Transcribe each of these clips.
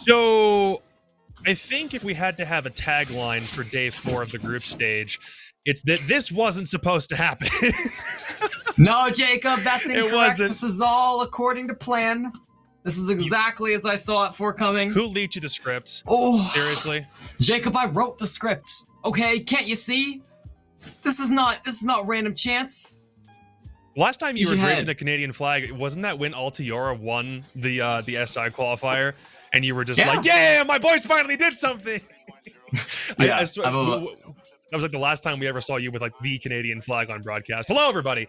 So I think if we had to have a tagline for day 4 of the group stage, it's that this wasn't supposed to happen. No, Jacob, that's incorrect. It wasn't. This is all according to plan. This is exactly as I saw it forecoming. Who leaked you the script? Oh, Seriously? Jacob, I wrote the script. Okay, can't you see? This is not random chance. Last time you were Use your draping head. the Canadian flag, wasn't that when Altiora won the SI qualifier? And you were just like, yeah, my boys finally did something. Yeah, I swear, that was like the last time we ever saw you with like the Canadian flag on broadcast. Hello, everybody.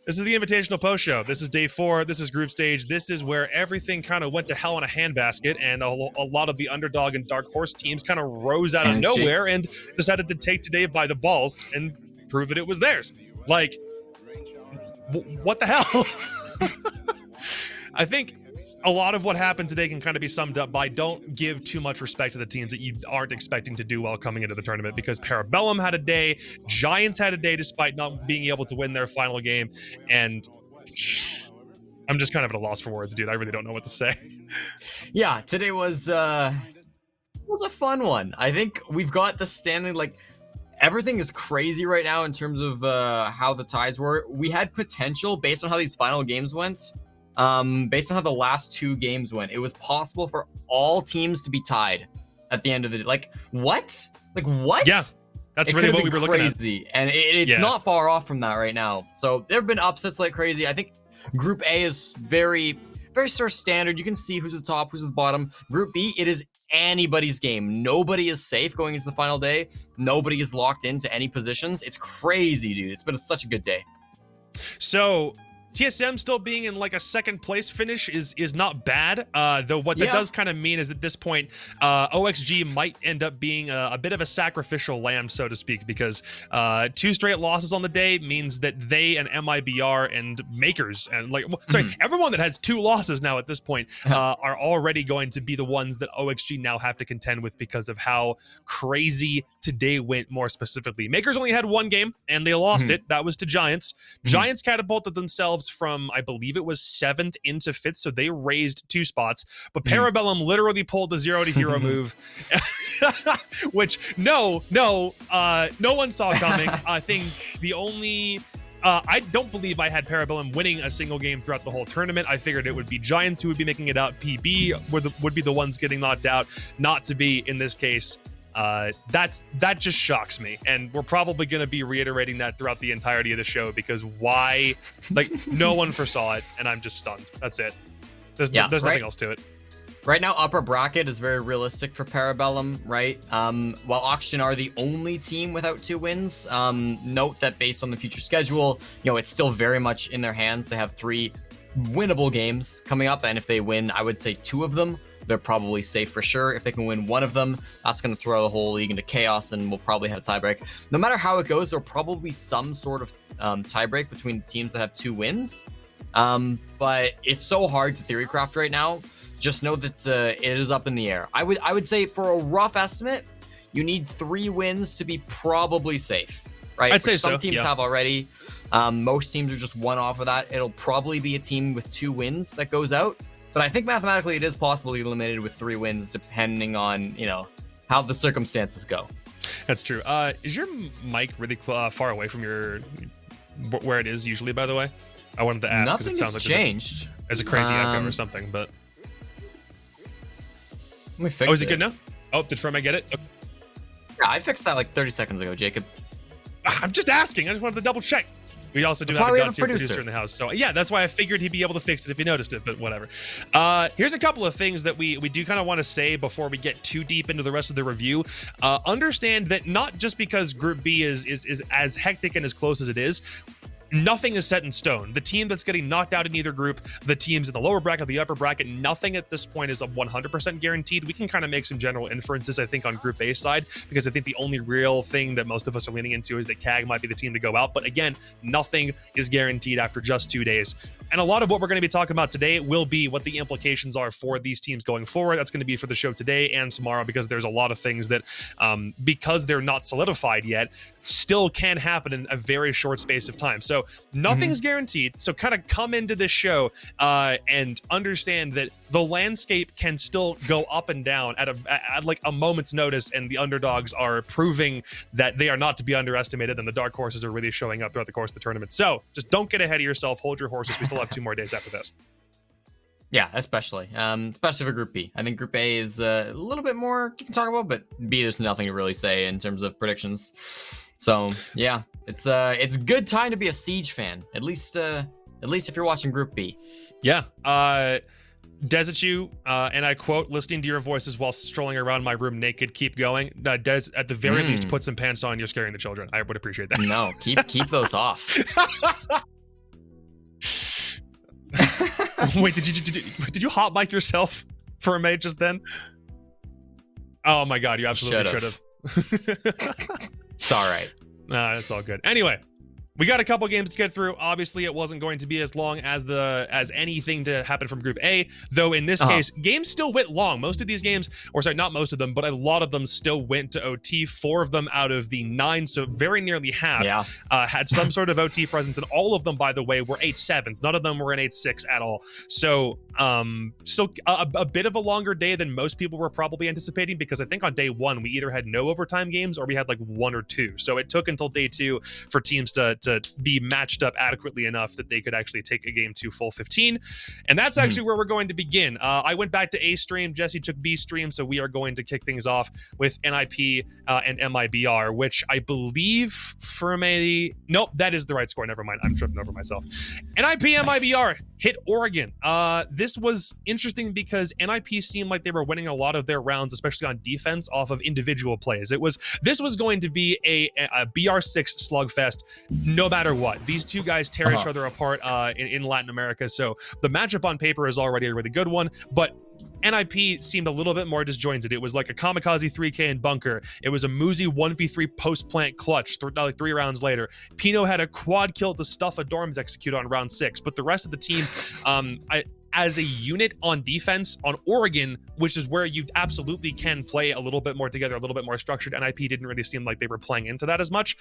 This is the Invitational Postshow. This is day 4. This is group stage. This is where everything kind of went to hell in a handbasket, and a lot of the underdog and dark horse teams kind of rose out of nowhere and decided to take today by the balls and prove that it was theirs. Like, what the hell? I think a lot of what happened today can kind of be summed up by don't give too much respect to the teams that you aren't expecting to do well coming into the tournament, because Parabellum had a day, Giants had a day despite not being able to win their final game, and I'm just kind of at a loss for words, dude. I really don't know what to say. Yeah, today was a fun one. I think we've got the standing, like, everything is crazy right now in terms of how the ties were. We had potential based on how these final games went. Based on how the last 2 games went, it was possible for all teams to be tied at the end of the day. Like, what? Yeah, that's really what we were looking at. And it's not far off from that right now. So there have been upsets like crazy. I think Group A is very, very sort of standard. You can see who's at the top, who's at the bottom. Group B, it is anybody's game. Nobody is safe going into the final day. Nobody is locked into any positions. It's crazy, dude. It's been such a good day. So TSM still being in like a second place finish is not bad, though what that does kind of mean is at this point OXG might end up being a bit of a sacrificial lamb, so to speak, because 2 straight losses on the day means that they and MIBR and Makers and everyone that has 2 losses now at this point are already going to be the ones that OXG now have to contend with because of how crazy today went. More specifically, Makers only had 1 game and they lost it. That was to Giants. Giants catapulted themselves from, I believe it was 7th into 5th, so they raised 2 spots. But Parabellum literally pulled the 0 to hero move, which no one saw coming. I think the only I don't believe I had Parabellum winning a single game throughout the whole tournament. I figured it would be Giants who would be making it out. PB would be the ones getting knocked out. Not to be in this case. That just shocks me, and we're probably going to be reiterating that throughout the entirety of the show, because why? Like, no one foresaw it, and I'm just stunned. That's it. There's nothing else to it. Right now, upper bracket is very realistic for Parabellum, right? While Oxygen are the only team without 2 wins, note that based on the future schedule, it's still very much in their hands. They have 3 winnable games coming up, and if they win, I would say 2 of them, they're probably safe for sure. If they can win 1 of them, that's going to throw the whole league into chaos, and we'll probably have a tiebreak. No matter how it goes, there'll probably be some sort of tiebreak between teams that have 2 wins. But it's so hard to theorycraft right now. Just know that it is up in the air. I would say for a rough estimate, you need 3 wins to be probably safe, right? I'd say some teams have already. Most teams are just 1 off of that. It'll probably be a team with 2 wins that goes out. But I think mathematically it is possible to be eliminated with 3 wins, depending on, how the circumstances go. That's true. Is your mic really far away from where it is usually, by the way? I wanted to ask because it sounds like changed. There's a crazy echo or something, but... Let me fix it. Is it good now? Oh, did Ferme get it? Okay. Yeah, I fixed that like 30 seconds ago, Jacob. I'm just asking. I just wanted to double check. We also do have a God-tier producer in the house. So yeah, that's why I figured he'd be able to fix it if you noticed it, but whatever. Here's a couple of things that we do kind of want to say before we get too deep into the rest of the review. Understand that not just because Group B is as hectic and as close as it is, nothing is set in stone. The team that's getting knocked out in either group, the teams in the lower bracket, the upper bracket, nothing at this point is 100% guaranteed. We can kind of make some general inferences, I think, on Group A side, because I think the only real thing that most of us are leaning into is that CAG might be the team to go out. But again, nothing is guaranteed after just 2 days. And a lot of what we're going to be talking about today will be what the implications are for these teams going forward. That's going to be for the show today and tomorrow, because there's a lot of things that, because they're not solidified yet, still can happen in a very short space of time. So nothing's guaranteed. So kind of come into this show and understand that the landscape can still go up and down at like a moment's notice, and the underdogs are proving that they are not to be underestimated, and the dark horses are really showing up throughout the course of the tournament. So just don't get ahead of yourself. Hold your horses. We still have 2 more days after this. Yeah, especially for Group B. I think Group A is a little bit more you can talk about, but B, there's nothing to really say in terms of predictions. So yeah, it's good time to be a Siege fan. At least if you're watching Group B. Yeah. Dezichu, and I quote, listening to your voices while strolling around my room naked, keep going. Des, at the very least, put some pants on. You're scaring the children. I would appreciate that. No, keep those off. Wait, did you hot mic yourself for a mate just then? Oh my god, you absolutely should have. It's all right. Nah, it's all good. Anyway, we got a couple games to get through. Obviously, it wasn't going to be as long as anything to happen from Group A, though in this case, games still went long. Most of these games, or sorry, not most of them, but a lot of them still went to OT. 4 of them out of the 9, so very nearly half, had some sort of OT presence, and all of them, by the way, were 8-7s. None of them were an 8-6 at all. So, still a bit of a longer day than most people were probably anticipating, because I think on day 1, we either had no overtime games or we had like 1 or 2. So it took until day 2 for teams to be matched up adequately enough that they could actually take a game to full 15. And that's actually where we're going to begin. I went back to A stream, Jesse took B stream, so we are going to kick things off with NIP and MIBR, which I believe from a... Nope, that is the right score. Never mind. I'm tripping over myself. NIP, MIBR hit Oregon. This was interesting because NIP seemed like they were winning a lot of their rounds, especially on defense, off of individual plays. This was going to be a BR6 slugfest, no matter what. These two guys tear each other apart in Latin America, so the matchup on paper is already a really good one, but NIP seemed a little bit more disjointed. It was like a Kamikaze 3K in bunker. It was a Muzi 1v3 post-plant clutch like 3 rounds later. Pino had a quad kill to stuff a Dorms execute on round 6, but the rest of the team, as a unit on defense on Oregon, which is where you absolutely can play a little bit more together, a little bit more structured. NIP didn't really seem like they were playing into that as much,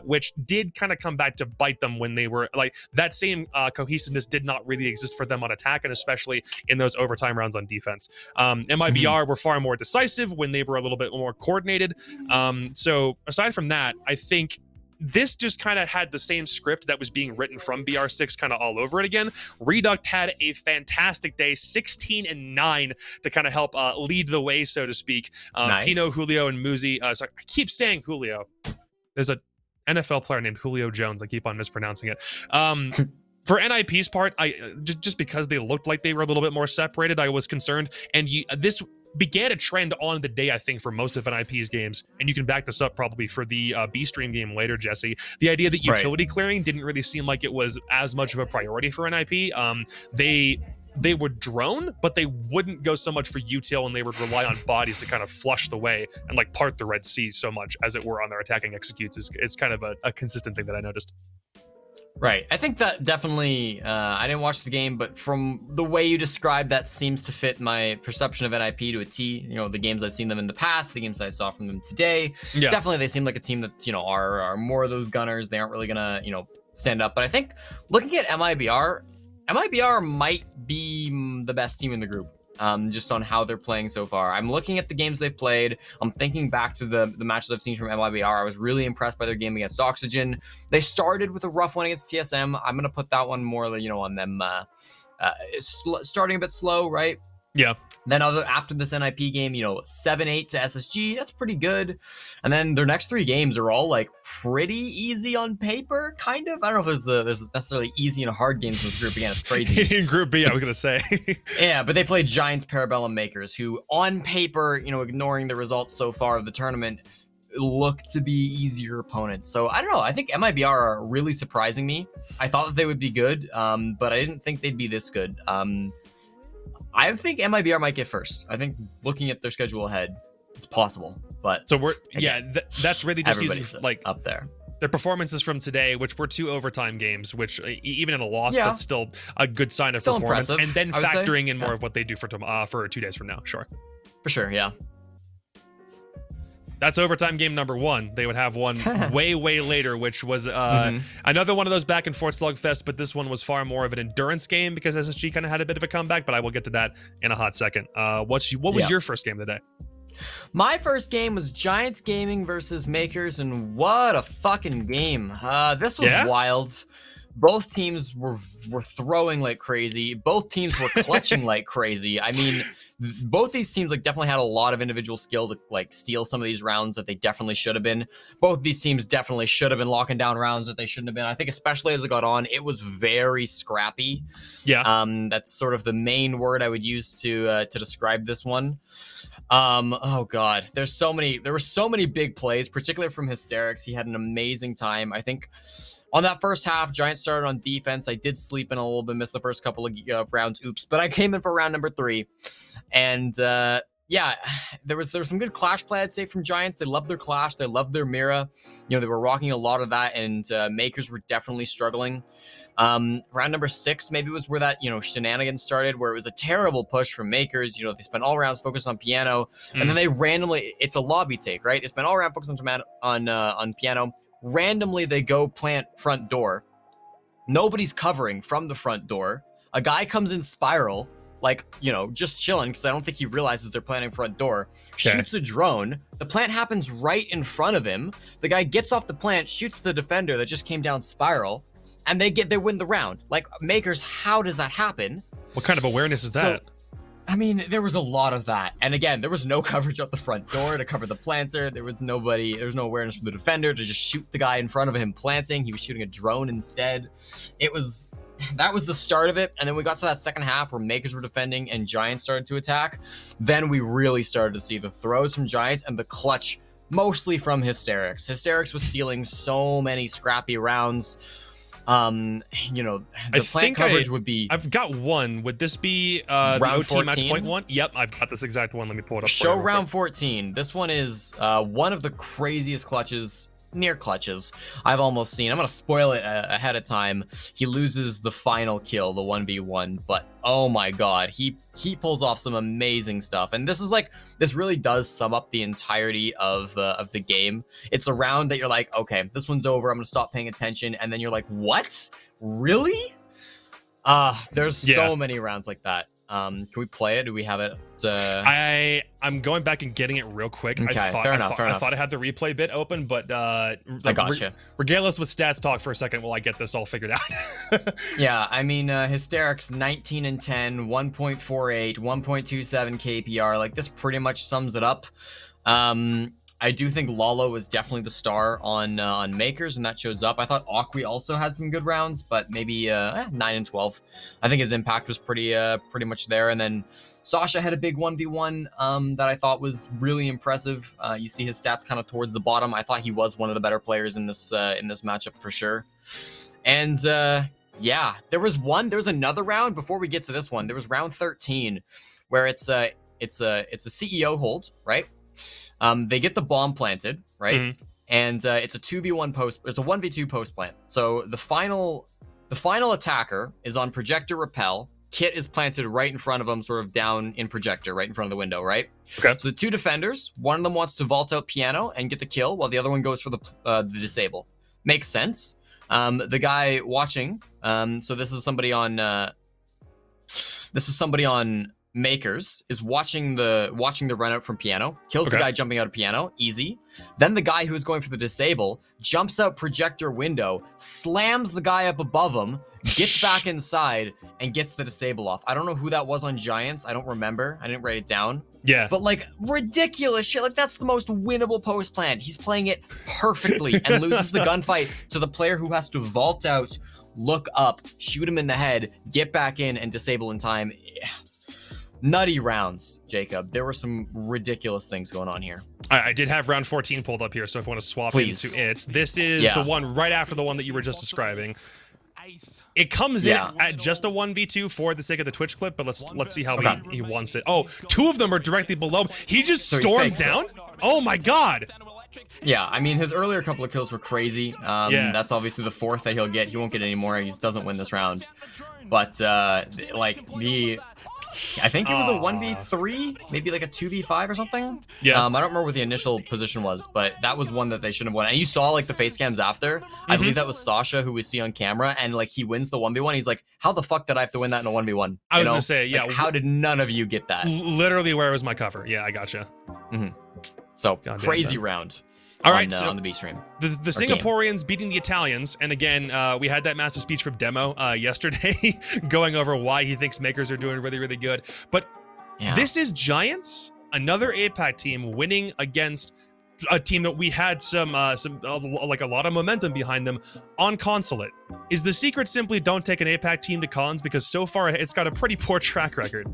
which did kind of come back to bite them when they were like that same cohesiveness did not really exist for them on attack, and especially in those overtime rounds on defense. MIBR were far more decisive when they were a little bit more coordinated. So aside from that, I think this just kind of had the same script that was being written from BR6 kind of all over it again. Reduct had a fantastic day, 16-9 to kind of help lead the way, so to speak. Nice. Pino, Julio, and Muzi. Sorry, I keep saying Julio. There's a NFL player named Julio Jones. I keep on mispronouncing it. For NIP's part, I just because they looked like they were a little bit more separated, I was concerned. And this began a trend on the day, I think, for most of NIP's games, and you can back this up probably for the B stream game later, Jesse. The idea that utility clearing didn't really seem like it was as much of a priority for NIP. They would drone, but they wouldn't go so much for util, and they would rely on bodies to kind of flush the way and like part the Red Sea so much as it were on their attacking executes is kind of a consistent thing that I noticed. Right. I think that definitely, I didn't watch the game, but from the way you described, that seems to fit my perception of NIP to a T. You know, the games I've seen them in the past, the games I saw from them today. Yeah. Definitely they seem like a team that, are more of those gunners. They aren't really going to, stand up. But I think looking at MIBR might be the best team in the group. Just on how they're playing so far. I'm looking at the games they've played. I'm thinking back to the matches I've seen from MIBR. I was really impressed by their game against Oxygen. They started with a rough one against TSM. I'm going to put that one more, on them starting a bit slow, right? Yeah. Then after this NIP game, 7-8 to SSG, that's pretty good. And then their next 3 games are all like pretty easy on paper, kind of. I don't know if there's necessarily easy and hard games in this group. Again, it's crazy. In Group B, I was gonna say. Yeah, but they played Giants, Parabellum, Makers, who on paper, ignoring the results so far of the tournament, look to be easier opponents. So I don't know. I think MIBR are really surprising me. I thought that they would be good, but I didn't think they'd be this good. I think MIBR might get first. I think looking at their schedule ahead, it's possible. But so that's really just using like up there. Their performances from today, which were 2 overtime games, which even in a loss, that's still a good sign of performance. And then factoring in more of what they do for 2 days from now. Sure. For sure, yeah. That's overtime game number 1. They would have one way later, which was another one of those back and forth slugfest, but this one was far more of an endurance game because SSG kind of had a bit of a comeback, but I will get to that in a hot second. What was your first game of the day? My first game was Giants Gaming versus Makers, and what a fucking game. This was wild. Both teams were throwing like crazy. Both teams were clutching like crazy. I mean, both these teams like definitely had a lot of individual skill to like steal some of these rounds that they definitely should have been. Both these teams definitely should have been locking down rounds that they shouldn't have been. I think especially as it got on, it was very scrappy. Yeah. That's sort of the main word I would use to describe this one. Oh god, there were so many big plays, particularly from Hysterix. He had an amazing time. I think on that first half, Giants started on defense. I did sleep in a little bit, missed the first couple of rounds. Oops. But I came in for round number 3. And yeah, there was some good clash play, I'd say, from Giants. They loved their clash. They loved their Mira. You know, they were rocking a lot of that, and Makers were definitely struggling. Round number 6 maybe was where that, shenanigans started, where it was a terrible push from Makers. You know, they spent all rounds focused on piano, and then they randomly, it's a lobby take, right? They spent all round focused on piano. Randomly, they go plant front door. Nobody's covering from the front door. A guy comes in spiral, like, just chilling, because I don't think he realizes they're planting front door. Shoots a drone. The plant happens right in front of him. The guy gets off the plant, shoots the defender that just came down spiral, and they win the round. Like, Makers, how does that happen? What kind of awareness is that? I mean, there was a lot of that. And again, there was no coverage up the front door to cover the planter. There was no awareness from the defender to just shoot the guy in front of him planting. He was shooting a drone instead. That was the start of it. And then we got to that second half where Makers were defending and Giants started to attack. Then we really started to see the throws from Giants and the clutch mostly from Hysterix. Hysterix was stealing so many scrappy rounds. The plant coverage would be... I've got one. Would this be the OT match point 1? Yep, I've got this exact one. Let me pull it up. Show round 14. This one is one of the craziest near clutches I've almost seen. I'm going to spoil it ahead of time. He loses the final kill, the 1v1, but oh my god, he pulls off some amazing stuff. And this really does sum up the entirety of the game. It's a round that you're like, okay, this one's over. I'm going to stop paying attention. And then you're like, what? Really? There's so many rounds like that. Can we play it? Do we have it? I'm going back and getting it real quick. Okay, fair enough. I thought I had the replay bit open, but I gotcha. Regale us with stats talk for a second while I get this all figured out. Yeah, I mean, Hysterix 19 and 10, 1.48, 1.27 KPR. Like, this pretty much sums it up. I do think Lalo was definitely the star on Makers, and that shows up. I thought Aqui also had some good rounds, but maybe 9 and 12. I think his impact was pretty much there. And then Sasha had a big 1v1 that I thought was really impressive. You see his stats kind of towards the bottom. I thought he was one of the better players in this matchup for sure. And yeah, there was another round before we get to this one. There was round 13 where it's a CEO hold, right? They get the bomb planted, right? Mm-hmm. And it's a 2v1 post. It's a 1v2 post plant. So the final attacker is on projector repel. Kit is planted right in front of him, sort of down in projector, right in front of the window, right? Okay. So the two defenders, one of them wants to vault out piano and get the kill, while the other one goes for the disable. Makes sense. The guy watching. So this is somebody on Makers is watching the run out from piano, kills the guy jumping out of piano, easy. Then the guy who is going for the disable jumps out projector window, slams the guy up above him, gets back inside, and gets the disable off. I don't know who that was on Giants. I don't remember. I didn't write it down. Yeah. But like, ridiculous shit. Like, that's the most winnable post plant. He's playing it perfectly and loses the gunfight to the player who has to vault out, look up, shoot him in the head, get back in, and disable in time. Nutty rounds, Jacob. There were some ridiculous things going on here. I did have round 14 pulled up here, so if I want to swap into it, this is the one right after the one that you were just describing. It comes in at just a 1v2 for the sake of the Twitch clip, but let's see how he wants it. Oh, two of them are directly below him. He just storms down? Oh my god! Yeah, I mean, his earlier couple of kills were crazy. That's obviously the fourth that he'll get. He won't get any more. He just doesn't win this round. But, like, I think it was a 1v3, maybe like a 2v5 or something. Yeah. I don't remember what the initial position was, but that was one that they shouldn't have won. And you saw like the face cams after. I believe that was Sasha who we see on camera, and like he wins the 1v1. He's like, how the fuck did I have to win that in a 1v1? I was gonna say, yeah. Like, how did none of you get that? Literally, where was my cover? Yeah, I gotcha. So crazy round. All right, on the B stream. The Singaporeans beating the Italians, and again, we had that massive speech from Demo yesterday, going over why he thinks makers are doing really, really good. But this is Giants, another APAC team winning against a team that we had some like a lot of momentum behind them on Consulate. Is the secret simply don't take an APAC team to cons, because so far it's got a pretty poor track record?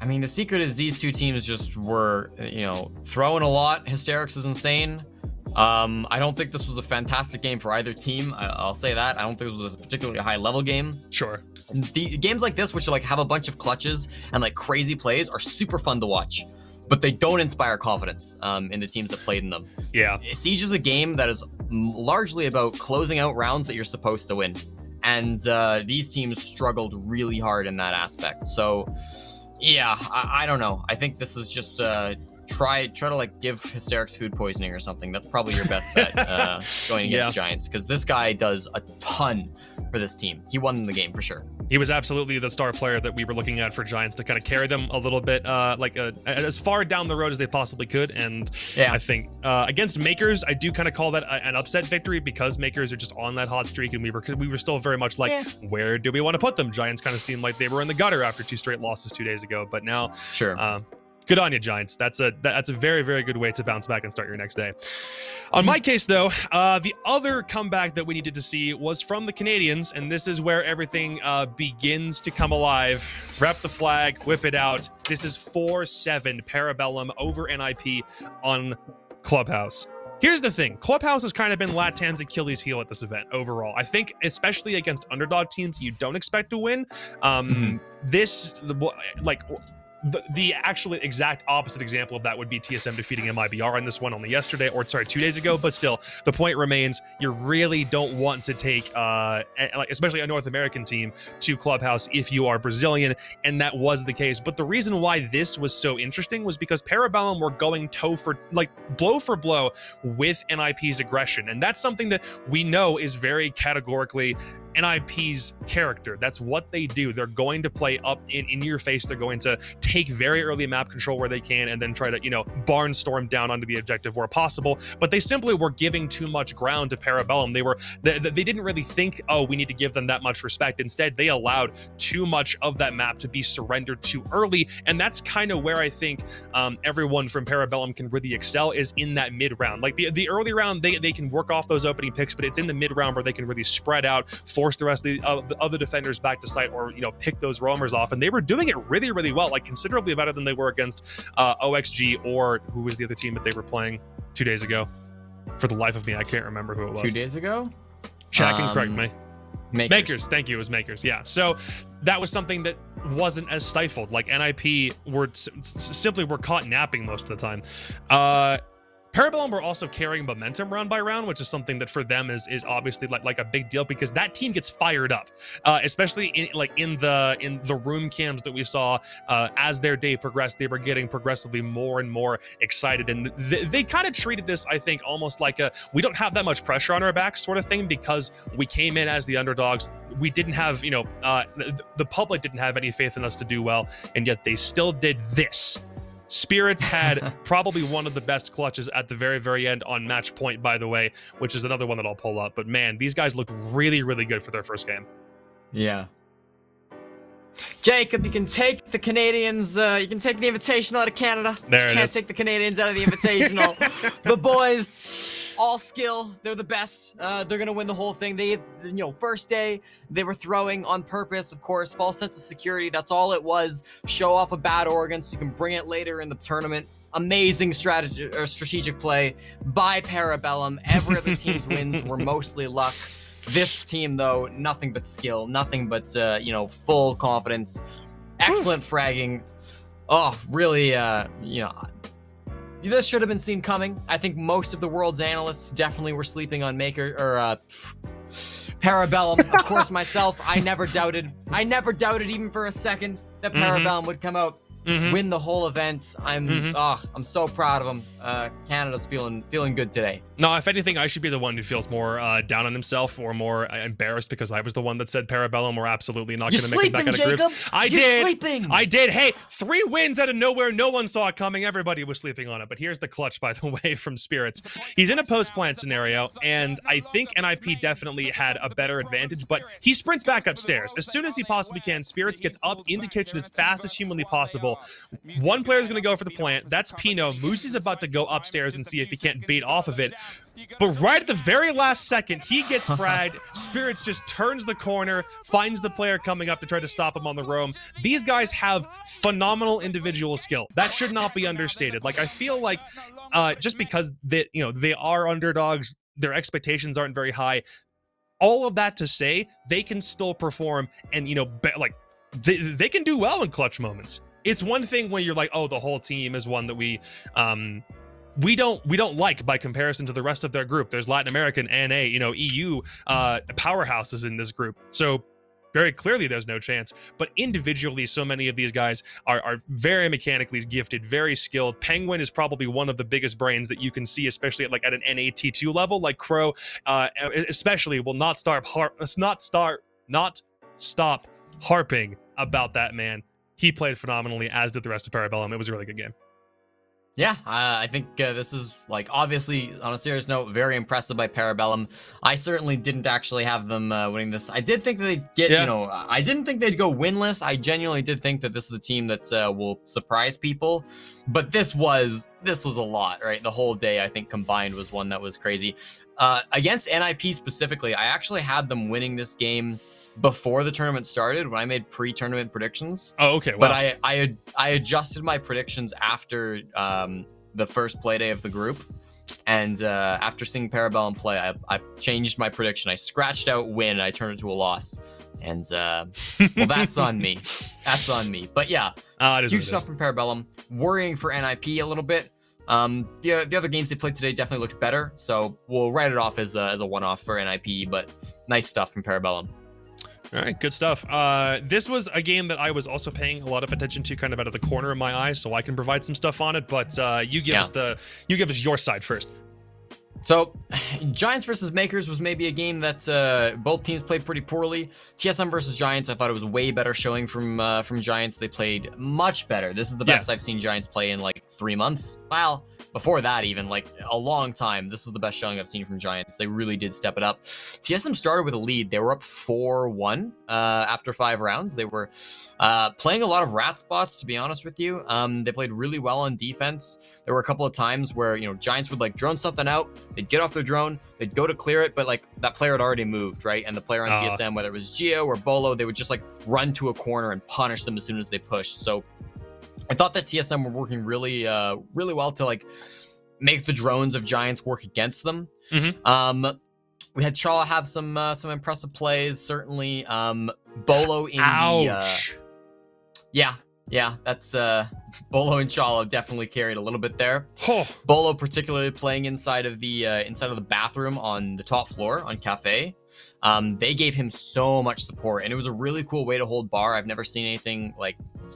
I mean, the secret is these two teams just were, throwing a lot. Hysterix is insane. I don't think this was a fantastic game for either team. I'll say that. I don't think this was a particularly high level game. Sure. The games like this, which like have a bunch of clutches and like crazy plays, are super fun to watch, but they don't inspire confidence in the teams that played in them. Yeah. Siege is a game that is largely about closing out rounds that you're supposed to win. And these teams struggled really hard in that aspect. So yeah, I don't know. I think this is just try to like give Hysterix food poisoning or something. That's probably your best bet going against Giants, because this guy does a ton for this team. He won the game for sure. He was absolutely the star player that we were looking at for Giants to kind of carry them a little bit, as far down the road as they possibly could. And I think against Makers, I do kind of call that an upset victory, because Makers are just on that hot streak, and we were still very much like, where do we want to put them? Giants kind of seemed like they were in the gutter after 2 straight losses 2 days ago, but now, good on you, Giants. That's a very, very good way to bounce back and start your next day. On my case, though, the other comeback that we needed to see was from the Canadians, and this is where everything begins to come alive. Rep the flag, whip it out. This is 4-7 Parabellum over NIP on Clubhouse. Here's the thing. Clubhouse has kind of been Latan's Achilles heel at this event overall. I think, especially against underdog teams you don't expect to win, the actually exact opposite example of that would be TSM defeating MIBR on this one only yesterday, 2 days ago. But still, the point remains, you really don't want to take, especially a North American team, to Clubhouse if you are Brazilian, and that was the case. But the reason why this was so interesting was because Parabellum were going blow for blow with NIP's aggression, and that's something that we know is very categorically NIP's character. That's what they do. They're going to play up in your face. They're going to take very early map control where they can, and then try to, barnstorm down onto the objective where possible. But they simply were giving too much ground to Parabellum. They didn't really think, oh, we need to give them that much respect. Instead, they allowed too much of that map to be surrendered too early, and that's kind of where I think everyone from Parabellum can really excel, is in that mid round. Like the early round, they can work off those opening picks, but it's in the mid round where they can really spread out, force the rest of the other defenders back to site, or pick those roamers off, and they were doing it really, really well, like considerably better than they were against OXG, or who was the other team that they were playing 2 days ago. For the life of me, I can't remember who it was. 2 days ago? Chat can correct me. Makers. Thank you. It was Makers. Yeah. So that was something that wasn't as stifled. Like NIP were simply caught napping most of the time. Parabellum were also carrying momentum round by round, which is something that for them is obviously like a big deal, because that team gets fired up, especially in the room cams that we saw as their day progressed. They were getting progressively more and more excited, and they kind of treated this, I think, almost like we don't have that much pressure on our backs sort of thing, because we came in as the underdogs. We didn't have, the public didn't have any faith in us to do well, and yet they still did this. Spirits had probably one of the best clutches at the very, very end on match point, by the way, which is another one that I'll pull up. But man, these guys looked really, really good for their first game. Yeah. Jacob, you can take the Canadians, you can take the Invitational out of Canada. But you can't take the Canadians out of the Invitational. The boys, all skill, they're the best. They're gonna win the whole thing. They, first day, they were throwing on purpose, of course, false sense of security. That's all it was. Show off a bad organ so you can bring it later in the tournament. Amazing strategic play by Parabellum. Every other team's wins were mostly luck. This team, though, nothing but skill, nothing but, full confidence, excellent fragging. Oh, really, this should have been seen coming. I think most of the world's analysts definitely were sleeping on Parabellum. Of course, myself, I never doubted even for a second that Parabellum would come out, win the whole event. I'm so proud of them. Canada's feeling good today. No, if anything, I should be the one who feels more down on himself or more embarrassed because I was the one that said Parabellum were absolutely not going to make it back out of groups. I did. Hey, 3 wins out of nowhere. No one saw it coming. Everybody was sleeping on it. But here's the clutch, by the way, from Spirits. He's in a post-plant scenario, and I think NIP definitely had a better advantage, but he sprints back upstairs. As soon as he possibly can, Spirits gets up into kitchen as fast as humanly possible. One player is going to go for the plant. That's Pino. Moosey's about to go upstairs and see if he can't bait off of it. But right at the very last second, he gets fragged. Spirits just turns the corner, finds the player coming up to try to stop him on the roam. These guys have phenomenal individual skill. That should not be understated. Like, I feel like just because they are underdogs, their expectations aren't very high. All of that to say, they can still perform and, they can do well in clutch moments. It's one thing when you're like, oh, the whole team is one that we don't like by comparison to the rest of their group. There's Latin American, NA, EU powerhouses in this group. So very clearly there's no chance. But individually, so many of these guys are very mechanically gifted, very skilled. Penguin is probably one of the biggest brains that you can see, especially at an NAT2 level. Like Crow, especially will not stop harping about that man. He played phenomenally, as did the rest of Parabellum. It was a really good game. Yeah, I think this is, obviously, on a serious note, very impressive by Parabellum. I certainly didn't actually have them winning this. I did think that they'd get, I didn't think they'd go winless. I genuinely did think that this is a team that will surprise people. But this was a lot, right? The whole day, I think, combined was one that was crazy. Against NIP specifically, I actually had them winning this game before the tournament started when I made pre-tournament predictions. Oh, okay. Wow. But I adjusted my predictions after the first play day of the group. And after seeing Parabellum play, I changed my prediction. I scratched out win. I turned it to a loss. And, well, that's on me. That's on me. But yeah, huge stuff from Parabellum. Worrying for NIP a little bit. The other games they played today definitely looked better. So we'll write it off as a one-off for NIP. But nice stuff from Parabellum. All right, good stuff. This was a game that I was also paying a lot of attention to, kind of out of the corner of my eye, so I can provide some stuff on it. But you give us your side first. So, Giants versus Makers was maybe a game that both teams played pretty poorly. TSM versus Giants, I thought it was way better showing from Giants. They played much better. This is the best I've seen Giants play in 3 months. Well, before that even, a long time. This is the best showing I've seen from Giants. They really did step it up. TSM started with a lead. They were up 4-1 after 5 rounds. They were playing a lot of rat spots, to be honest with you. They played really well on defense. There were a couple of times where, Giants would drone something out. They'd get off their drone. They'd go to clear it, but that player had already moved, right? And the player on TSM, whether it was Gio or Bolo, they would just run to a corner and punish them as soon as they pushed. So I thought that TSM were working really well to make the drones of Giants work against them. We had Chala have some impressive plays, certainly. Bolo in Ouch. Yeah, that's Bolo and Chala definitely carried a little bit there. Bolo particularly playing inside of the bathroom on the top floor on Cafe. They gave him so much support, and it was a really cool way to hold bar. I've never seen anything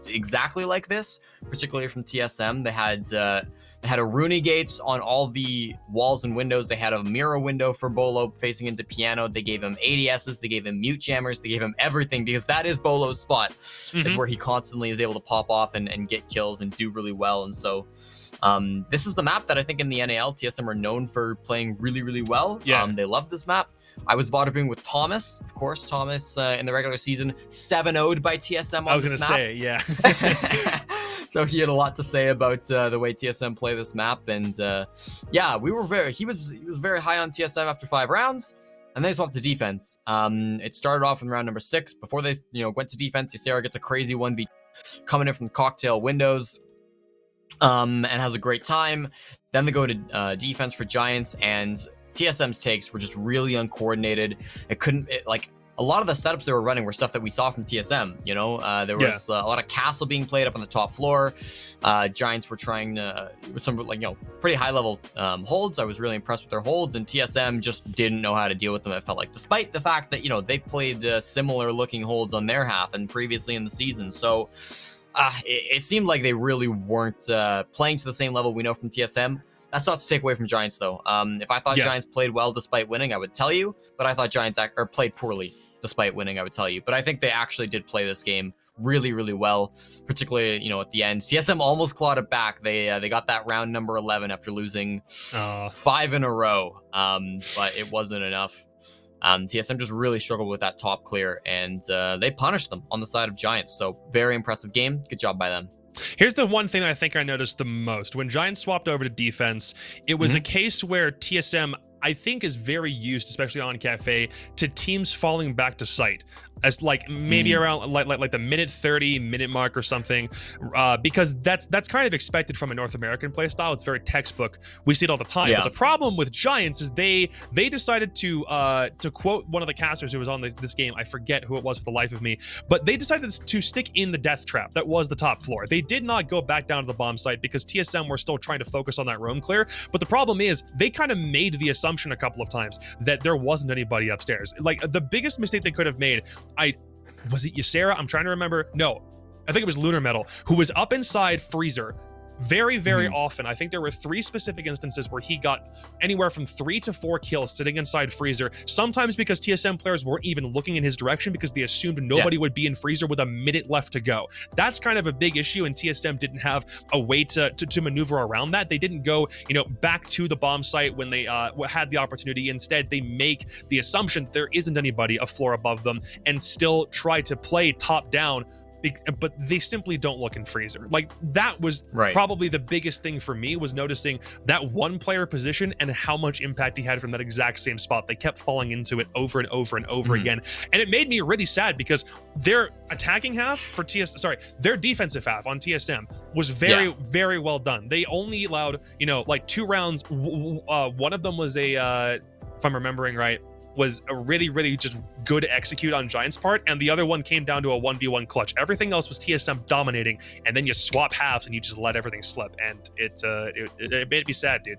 exactly like this, particularly from TSM. They had a Rooney gates on all the walls and windows. They had a mirror window for Bolo facing into piano. They gave him ADSs. They gave him mute jammers. They gave him everything, because that is Bolo's spot. Is where he constantly is able to pop off and get kills and do really well. And so this is the map that I think in the NAL, TSM are known for playing really, really well. They love this map. I was vaudeving with Thomas, of course. Thomas in the regular season 7-0'd by TSM on this map. I was going to say, yeah. So he had a lot to say about the way TSM play this map, and he was very high on TSM after 5 rounds, and they swapped to defense. It started off in round number 6. Before they went to defense, Ysera gets a crazy 1v coming in from the cocktail windows, and has a great time. Then they go to defense for Giants, and TSM's takes were just really uncoordinated. A a lot of the setups they were running were stuff that we saw from TSM. You know, there was a lot of castle being played up on the top floor. Giants were trying to, with some like, you know, pretty high level holds. I was really impressed with their holds, and TSM just didn't know how to deal with them. It felt like, despite the fact that, you know, they played similar looking holds on their half and previously in the season. So it seemed like they really weren't playing to the same level we know from TSM. That's not to take away from Giants, though. If I thought Giants played well despite winning, I would tell you. But I thought Giants played poorly despite winning, I would tell you. But I think they actually did play this game really, really well, particularly, you know, at the end. TSM almost clawed it back. They got that round number 11 after losing 5 in a row, but it wasn't enough. TSM just really struggled with that top clear, and they punished them on the side of Giants. So very impressive game. Good job by them. Here's the one thing I think I noticed the most. When Giants swapped over to defense, it was a case where TSM, I think, is very used, especially on Cafe, to teams falling back to site. As like maybe around like the minute 30 minute mark or something, because that's kind of expected from a North American play style. It's very textbook. We see it all the time. But the problem with Giants is they decided to quote one of the casters who was on this game. I forget who it was for the life of me, but they decided to stick in the death trap that was the top floor. They did not go back down to the bomb site because TSM were still trying to focus on that roam clear. But the problem is they kind of made the assumption a couple of times that there wasn't anybody upstairs. Like the biggest mistake they could have made, was it Ysera? I'm trying to remember. No, I think it was Lunar Metal, who was up inside Freezer very, very often. I think there were 3 specific instances where he got anywhere from 3 to 4 kills sitting inside Freezer, sometimes because TSM players weren't even looking in his direction because they assumed nobody would be in Freezer with a minute left to go. That's kind of a big issue, and TSM didn't have a way to maneuver around that. They didn't go, you know, back to the bomb site when they had the opportunity. Instead, they make the assumption that there isn't anybody a floor above them and still try to play top down, but they simply don't look in Freezer. Like that was probably the biggest thing for me, was noticing that one player position and how much impact he had from that exact same spot. They kept falling into it over and over and over again, and it made me really sad because their attacking half for their defensive half on TSM was very very well done. They only allowed, you know, like 2 rounds. One of them was if I'm remembering right, was a really, really just good execute on Giants' part, and the other one came down to a 1v1 clutch. Everything else was TSM dominating, and then you swap halves and you just let everything slip, and it made me sad, dude.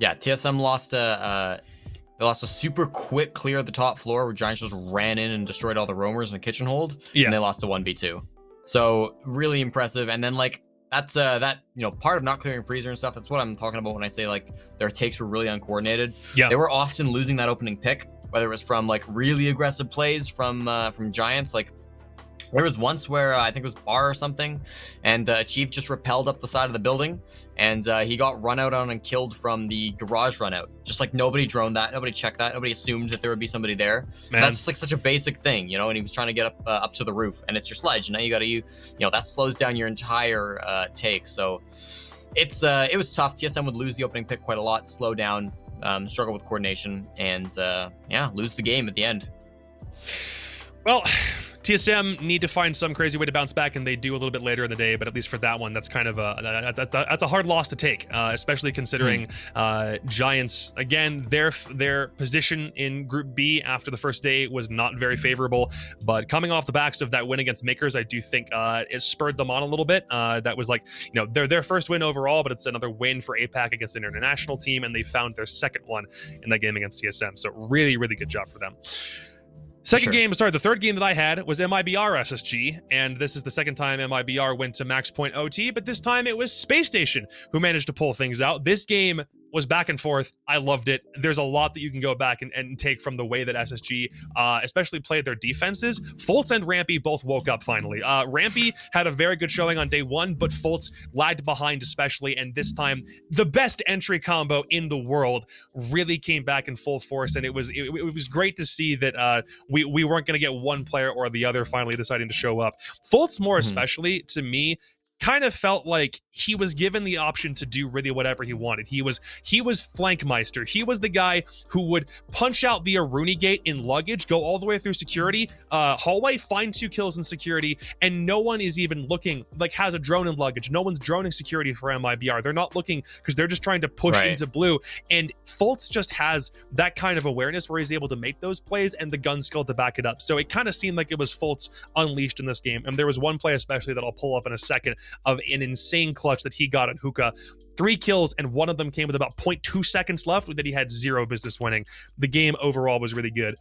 Yeah, TSM lost they lost a super quick clear of the top floor where Giants just ran in and destroyed all the roamers in a kitchen hold, and they lost a 1v2. So really impressive. And then like that's that, you know, part of not clearing Freezer and stuff. That's what I'm talking about when I say like their takes were really uncoordinated. They were often losing that opening pick, whether it was from like really aggressive plays from Giants. Like there was once where I think it was Bar or something, and Chief just rappelled up the side of the building, and he got run out on and killed from the garage run out. Just like nobody droned that, nobody checked that, nobody assumed that there would be somebody there. That's just like such a basic thing, you know. And he was trying to get up to the roof, and it's your sledge, and now you got to you know, that slows down your entire take. So it was tough. TSM would lose the opening pick quite a lot, slow down, struggle with coordination, and lose the game at the end. Well, TSM need to find some crazy way to bounce back, and they do a little bit later in the day. But at least for that one, that's kind of that's a hard loss to take, especially considering Giants, again, their position in Group B after the first day was not very favorable. But coming off the backs of that win against Makers, I do think it spurred them on a little bit. That was like, you know, their first win overall, but it's another win for APAC against an international team, and they found their second one in that game against TSM. So really, really good job for them. The third game that I had was MIBR SSG, and this is the second time MIBR went to max point OT, but this time it was Space Station who managed to pull things out. This game was back and forth. I loved it. There's a lot that you can go back and take from the way that SSG especially played their defenses. Fultz and Rampy both woke up finally. Rampy had a very good showing on day 1, but Fultz lagged behind especially, and this time the best entry combo in the world really came back in full force, and it was great to see that we weren't going to get one player or the other finally deciding to show up. Fultz more especially, to me, kind of felt like he was given the option to do really whatever he wanted. He was Flankmeister. He was the guy who would punch out the Aruni gate in luggage, go all the way through security, hallway, find 2 kills in security, and no one is even looking, like has a drone in luggage. No one's droning security for MIBR. They're not looking because they're just trying to push into blue. And Fultz just has that kind of awareness where he's able to make those plays and the gun skill to back it up. So it kind of seemed like it was Fultz unleashed in this game. And there was one play especially that I'll pull up in a second of an insane clutch that he got on Hookah. 3 kills, and one of them came with about 0.2 seconds left that he had 0 business winning. The game overall was really good.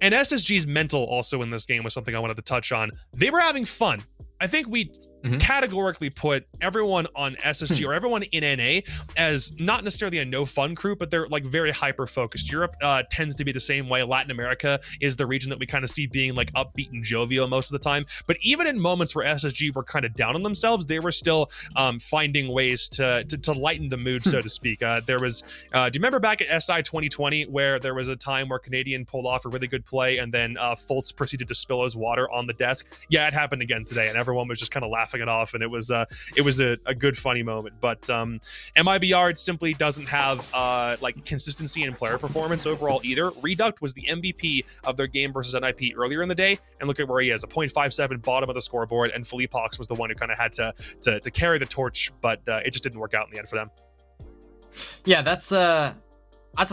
And SSG's mental also in this game was something I wanted to touch on. They were having fun. I think we categorically put everyone on SSG or everyone in NA as not necessarily a no fun crew, but they're like very hyper focused. Europe tends to be the same way. Latin America is the region that we kind of see being like upbeat and jovial most of the time. But even in moments where SSG were kind of down on themselves, they were still finding ways to lighten the mood, so to speak. There was, do you remember back at SI 2020 where there was a time where Canadian pulled off a really good play and then Fultz proceeded to spill his water on the desk? Yeah, it happened again today, and everyone was just kind of laughing it off, and it was a good funny moment. But MIBR simply doesn't have like consistency in player performance overall either. Reduct was the MVP of their game versus NIP earlier in the day, and look at where he is, a 0.57 bottom of the scoreboard, and Philippe Hawks was the one who kind of had to carry the torch, but it just didn't work out in the end for them. Yeah, that's a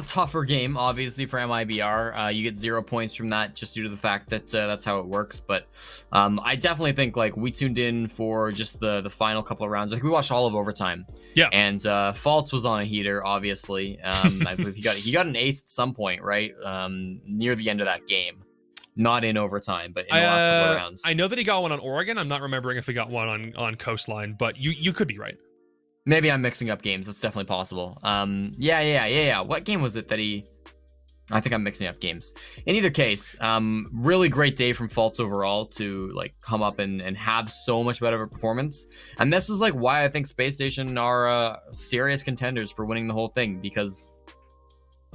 tougher game, obviously, for MIBR. You get 0 points from that just due to the fact that that's how it works. But I definitely think like we tuned in for just the final couple of rounds. Like we watched all of overtime. Yeah. And Fultz was on a heater, obviously. I believe he got an ace at some point, right? Near the end of that game. Not in overtime, but in the last couple of rounds. I know that he got one on Oregon. I'm not remembering if he got one on Coastline, but you could be right. Maybe I'm mixing up games. That's definitely possible. Yeah. What game was it that he... I think I'm mixing up games. In either case, really great day from Fultz overall to like come up and have so much better of a performance. And this is like why I think Space Station are serious contenders for winning the whole thing, because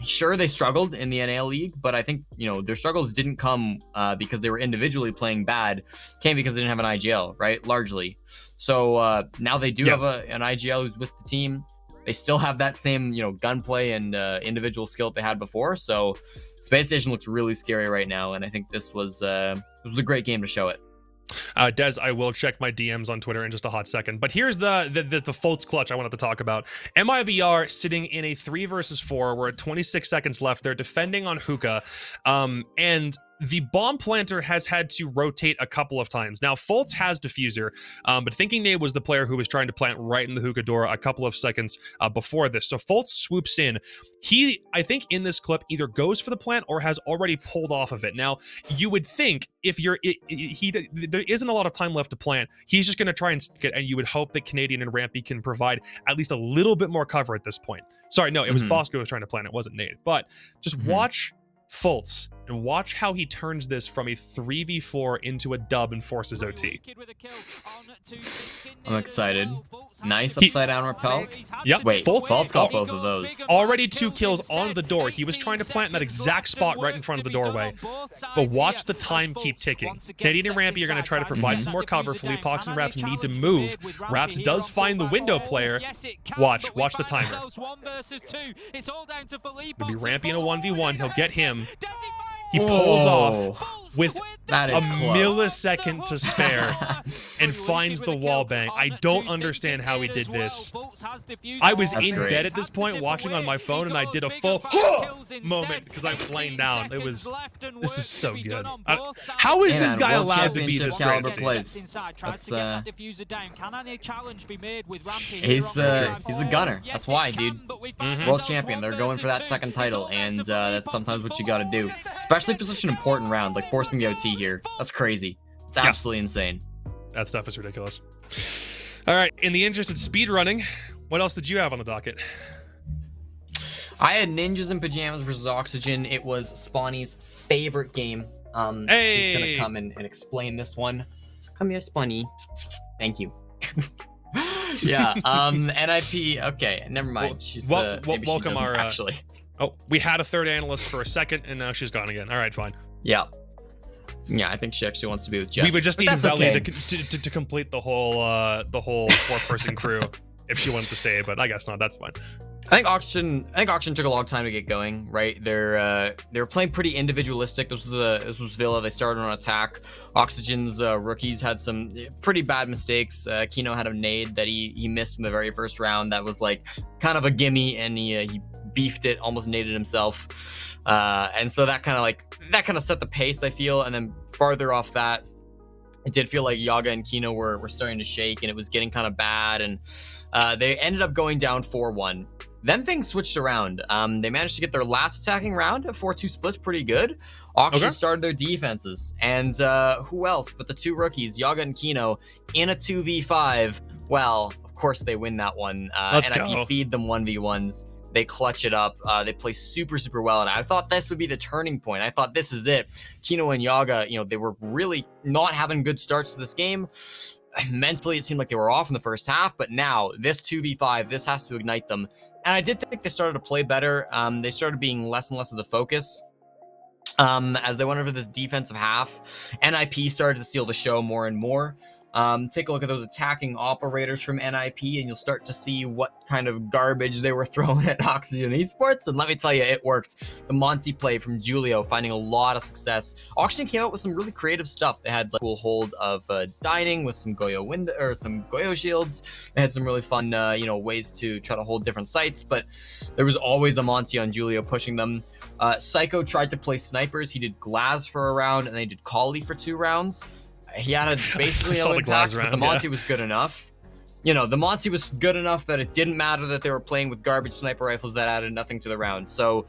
sure, they struggled in the NA League, but I think, you know, their struggles didn't come because they were individually playing bad. Came because they didn't have an IGL, right? Largely. So now they do have an IGL who's with the team. They still have that same, you know, gunplay and individual skill that they had before. So Space Station looks really scary right now, and I think this was a great game to show it. Des, I will check my DMs on Twitter in just a hot second. But here's the Fultz clutch I wanted to talk about. MIBR sitting in a 3 versus 4. We're at 26 seconds left. They're defending on Hookah. And the bomb planter has had to rotate a couple of times. Now, Fultz has diffuser, but Thinking Nade was the player who was trying to plant right in the Hookah door a couple of seconds before this. So Fultz swoops in. He, I think in this clip, either goes for the plant or has already pulled off of it. Now, you would think if there isn't a lot of time left to plant, he's just going to try and stick it, and you would hope that Canadian and Rampy can provide at least a little bit more cover at this point. Sorry, no, it was Bosco who was trying to plant it, wasn't Nade. But just watch Fultz and watch how he turns this from a 3v4 into a dub and forces OT. I'm excited. Nice upside down repel. Yep. Wait, Fultz got both of those. Already 2 kills on the door. He was trying to plant in that exact spot right in front of the doorway. But watch the time keep ticking. Canadian and Rampy are going to try to provide some more cover. Philippe Hawks and Raps need to move. Raps does find the window player. Watch the timer. It'll be Rampy in a 1v1. He'll get him. He pulls off with a millisecond to spare and finds the wall bang. I don't understand how he did this. I was in bed at this point watching on my phone, and I did a full moment because I'm laying down. This is so good. How is this guy allowed to be this great? He's a gunner. That's why, dude. World champion. They're going for that second title, and that's sometimes what you got to do. Especially for such an important round, like forcing the OT here. That's crazy. It's absolutely insane. That stuff is ridiculous. All right, in the interest of speed running, what else did you have on the docket? I had Ninjas in Pajamas versus Oxygen. It was Spawny's favorite game. She's gonna come and explain this one. Come here, Spawny. Thank you. Yeah. NIP. Okay, never mind. She's welcome our actually. Oh, we had a third analyst for a second, and now she's gone again. All right, fine. Yeah. Yeah, I think she actually wants to be with Jess. We would just need Bellion okay. to complete the whole 4-person crew if she wanted to stay, but I guess not. That's fine. I think Auction took a long time to get going, right? They were playing pretty individualistic. This was Villa. They started on attack. Oxygen's rookies had some pretty bad mistakes. Kino had a nade that he missed in the very first round. That was like kind of a gimme, and he beefed it, almost naded himself. And so that kind of set the pace, I feel. And then farther off that, it did feel like Yaga and Kino were starting to shake, and it was getting kind of bad. And they ended up going down 4-1. Then things switched around. They managed to get their last attacking round at 4-2 splits pretty good. Auction started their defenses. And who else but the two rookies, Yaga and Kino, in a 2v5. Well, of course they win that one. NIP feed them 1v1s. They clutch it up. They play super, super well. And I thought this would be the turning point. I thought this is it. Kino and Yaga, they were really not having good starts to this game. Mentally, it seemed like they were off in the first half. But now, this 2v5, this has to ignite them. And I did think they started to play better. They started being less and less of the focus as they went over this defensive half. NIP started to steal the show more and more. Take a look at those attacking operators from NIP, and you'll start to see what kind of garbage they were throwing at Oxygen Esports. And let me tell you, it worked. The Monty play from Julio, finding a lot of success. Oxygen came out with some really creative stuff. They had like cool hold of dining with some some Goyo shields. They had some really fun, ways to try to hold different sites. But there was always a Monty on Julio pushing them. Psycho tried to play snipers. He did Glaz for a round, and they did Kali for 2 rounds. He had basically no impact, but the Monty was good enough. The Monty was good enough that it didn't matter that they were playing with garbage sniper rifles that added nothing to the round. So,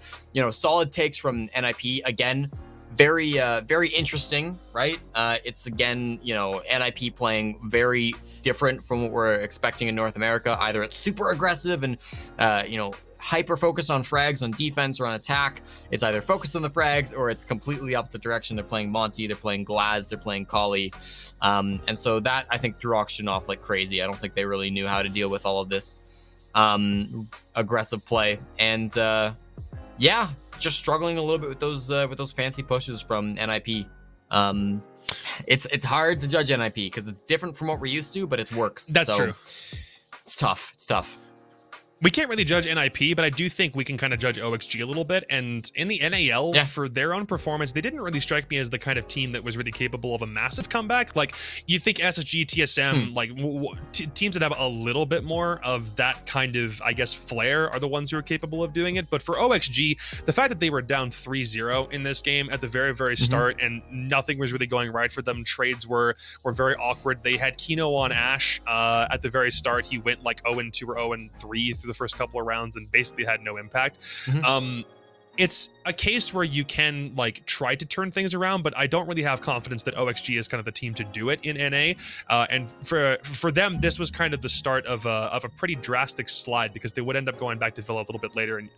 solid takes from NIP. Again, very, very interesting, right? It's, again, NIP playing very different from what we're expecting in North America. Either it's super aggressive and, hyper focused on frags on defense or on attack. It's either focused on the frags or it's completely opposite direction. They're playing Monty, they're playing Glaz, they're playing Kali. And so that, I think, threw Auction off like crazy. I don't think they really knew how to deal with all of this aggressive play. And just struggling a little bit with those fancy pushes from NIP. It's hard to judge NIP because it's different from what we're used to, but it works. That's true. It's tough. We can't really judge NIP, but I do think we can kind of judge OXG a little bit. And in the NAL, for their own performance, they didn't really strike me as the kind of team that was really capable of a massive comeback. Like, you think SSG, TSM, like teams that have a little bit more of that kind of, I guess, flair are the ones who are capable of doing it. But for OXG, the fact that they were down 3-0 in this game at the very, very start and nothing was really going right for them. Trades were very awkward. They had Kino on Ash at the very start. He went like 0-2 or 0-3 through the first couple of rounds and basically had no impact. It's a case where you can like try to turn things around, but I don't really have confidence that OXG is kind of the team to do it in NA. And for them, this was kind of the start of a pretty drastic slide because they would end up going back to Villa a little bit later, and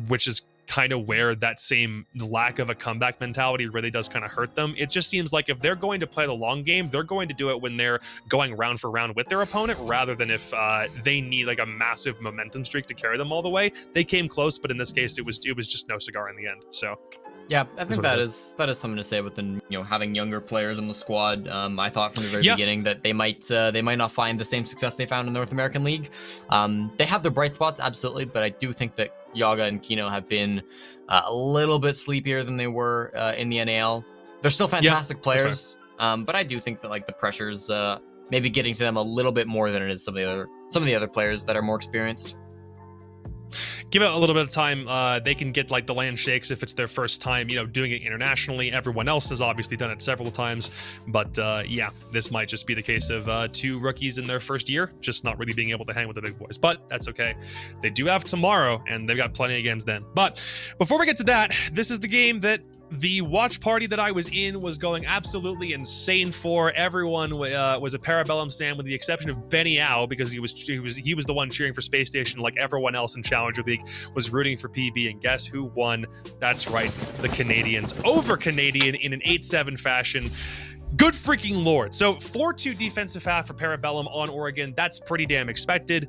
which is kind of where that same lack of a comeback mentality really does kind of hurt them. It just seems like if they're going to play the long game, they're going to do it when they're going round for round with their opponent, rather than if they need like a massive momentum streak to carry them all the way. They came close, but in this case, it was just no cigar in the end. So yeah, I think that is something to say with the having younger players in the squad. I thought from the very beginning that they might not find the same success they found in the North American League. They have their bright spots, absolutely, but I do think that Yaga and Kino have been a little bit sleepier than they were in the NAL. They're still fantastic players, but I do think that like the pressure's maybe getting to them a little bit more than it is some of the other players that are more experienced. Give it a little bit of time. They can get like the land shakes if it's their first time, doing it internationally. Everyone else has obviously done it several times, but this might just be the case of 2 rookies in their first year, just not really being able to hang with the big boys. But that's okay. They do have tomorrow, and they've got plenty of games then. But before we get to that, this is the game that the watch party that I was in was going absolutely insane for. Everyone was a Parabellum stand, with the exception of Benny Au, because he was the one cheering for Space Station, like everyone else in Challenger League was rooting for PB. And guess who won? That's right, the Canadians over Canadian in an 8-7 fashion. Good freaking lord. So 4-2 defensive half for Parabellum on Oregon. That's pretty damn expected.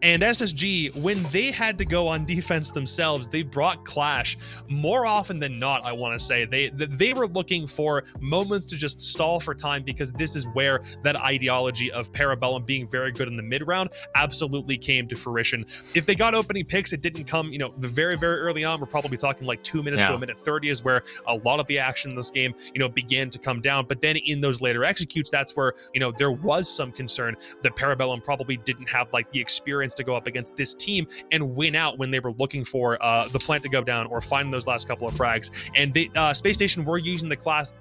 And SSG, when they had to go on defense themselves, they brought Clash more often than not, I want to say. They were looking for moments to just stall for time, because this is where that ideology of Parabellum being very good in the mid-round absolutely came to fruition. If they got opening picks, it didn't come, the very, very early on. We're probably talking like 2 minutes to a minute 30 is where a lot of the action in this game, began to come down. But then in those later executes, that's where, there was some concern that Parabellum probably didn't have like the experience to go up against this team and win out when they were looking for the plant to go down or find those last couple of frags. And they, Space Station were using the Clash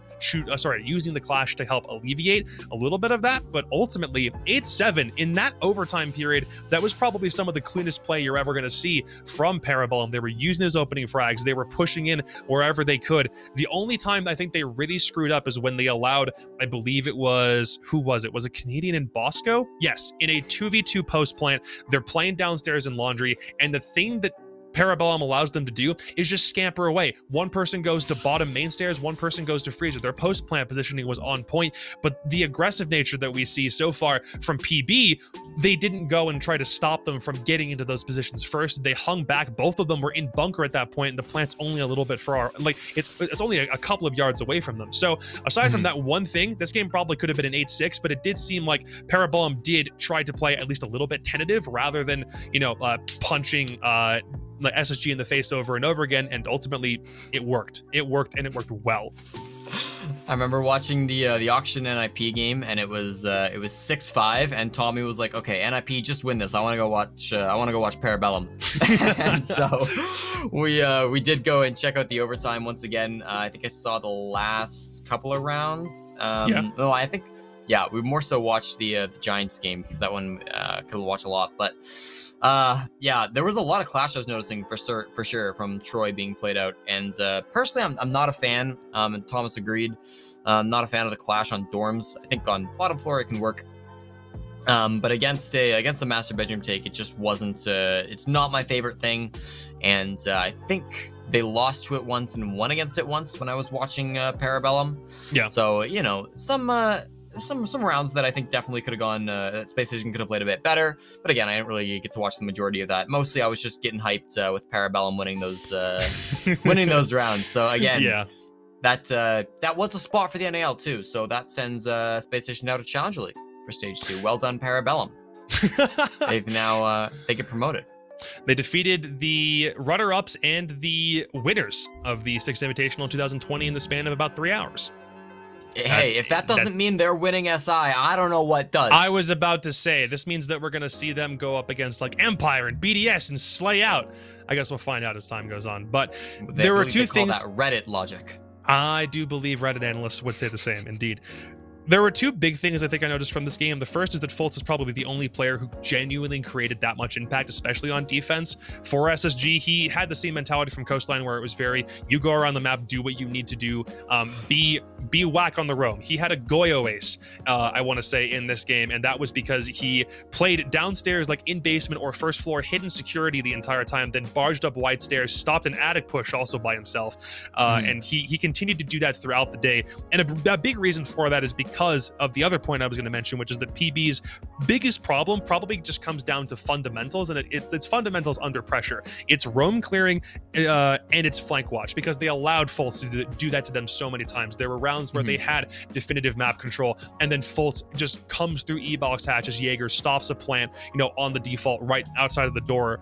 to help alleviate a little bit of that, but ultimately 8-7 in that overtime period, that was probably some of the cleanest play you're ever going to see from Parabellum. They were using those opening frags, they were pushing in wherever they could. The only time I think they really screwed up is when they allowed, I believe it was, who was it? Was it Canadian and Bosco? Yes, in a 2v2 post plant, they're playing downstairs in Laundry, and the thing that Parabellum allows them to do is just scamper away. One person goes to bottom main stairs, one person goes to freezer. Their post plant positioning was on point, but the aggressive nature that we see so far from PB, they didn't go and try to stop them from getting into those positions first. They hung back. Both of them were in bunker at that point, and the plant's only a little bit far, like it's only a couple of yards away from them. So aside from that one thing, this game probably could have been an 8-6, but it did seem like Parabellum did try to play at least a little bit tentative rather than punching like SSG in the face over and over again, and ultimately it worked. It worked, and it worked well. I remember watching the auction NIP game, and it was 6-5, and Tommy was like, "Okay, NIP, just win this. I want to go watch Parabellum." And so we did go and check out the overtime once again. I think I saw the last couple of rounds. No, I think we more so watched the Giants game, because that one could watch a lot, but. There was a lot of Clash I was noticing for sure from Troy being played out, and personally I'm not a fan, and Thomas agreed. I'm not a fan of the Clash on dorms. I think on bottom floor it can work, but against the master bedroom take, it just wasn't. It's not my favorite thing, and I think they lost to it once and won against it once when I was watching Parabellum. Yeah. So some rounds that I think definitely could have gone, Space Station could have played a bit better. But again, I didn't really get to watch the majority of that. Mostly I was just getting hyped with Parabellum winning those rounds. So again, that was a spot for the NAL too. So that sends Space Station out of Challenger League for Stage 2. Well done, Parabellum. They've now, they get promoted. They defeated the runner-ups and the winners of the 6th Invitational 2020 in the span of about 3 hours. Hey, if that doesn't mean they're winning SI, I don't know what does. I was about to say, this means that we're going to see them go up against like Empire and BDS and slay out. I guess we'll find out as time goes on. But there were two things. That Reddit logic. I do believe Reddit analysts would say the same, indeed. There were two big things I think I noticed from this game. The first is that Fultz is probably the only player who genuinely created that much impact, especially on defense. For SSG, he had the same mentality from Coastline where it was very, you go around the map, do what you need to do, be whack on the roam. He had a Goyo ace, I want to say, in this game, and that was because he played downstairs, like in basement or first floor, hidden security the entire time, then barged up wide stairs, stopped an attic push also by himself, and he continued to do that throughout the day. And a big reason for that is because of the other point I was going to mention, which is that PB's biggest problem probably just comes down to fundamentals, and it's fundamentals under pressure. It's roam clearing and it's flank watch, because they allowed Fultz to do that to them so many times. There were rounds where they had definitive map control, and then Fultz just comes through E-box hatch as Jaeger stops a plant, on the default right outside of the door,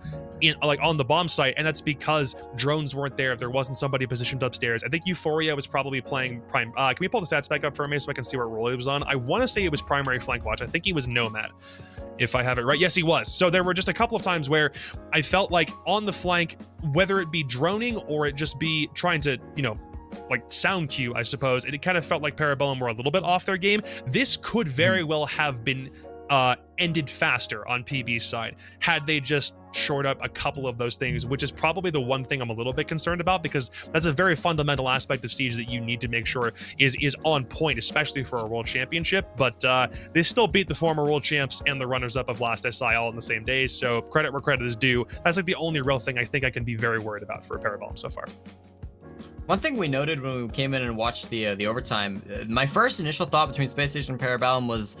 on the bomb site, and that's because drones weren't there. There wasn't somebody positioned upstairs. I think Euphoria was probably playing prime. Can we pull the stats back up for me so I can see what role he was on? I want to say it was primary flank watch. I think he was Nomad, if I have it right. Yes, he was. So there were just a couple of times where I felt like on the flank, whether it be droning or it just be trying to, like sound cue, I suppose, it kind of felt like Parabellum were a little bit off their game. This could very well have been ended faster on PB's side had they just shored up a couple of those things, which is probably the one thing I'm a little bit concerned about, because that's a very fundamental aspect of Siege that you need to make sure is on point, especially for a world championship. But they still beat the former world champs and the runners-up of last SI all in the same day, so credit where credit is due. That's like the only real thing I think I can be very worried about for Parabellum so far. One thing we noted when we came in and watched the overtime, my first initial thought between Space Station and Parabellum was,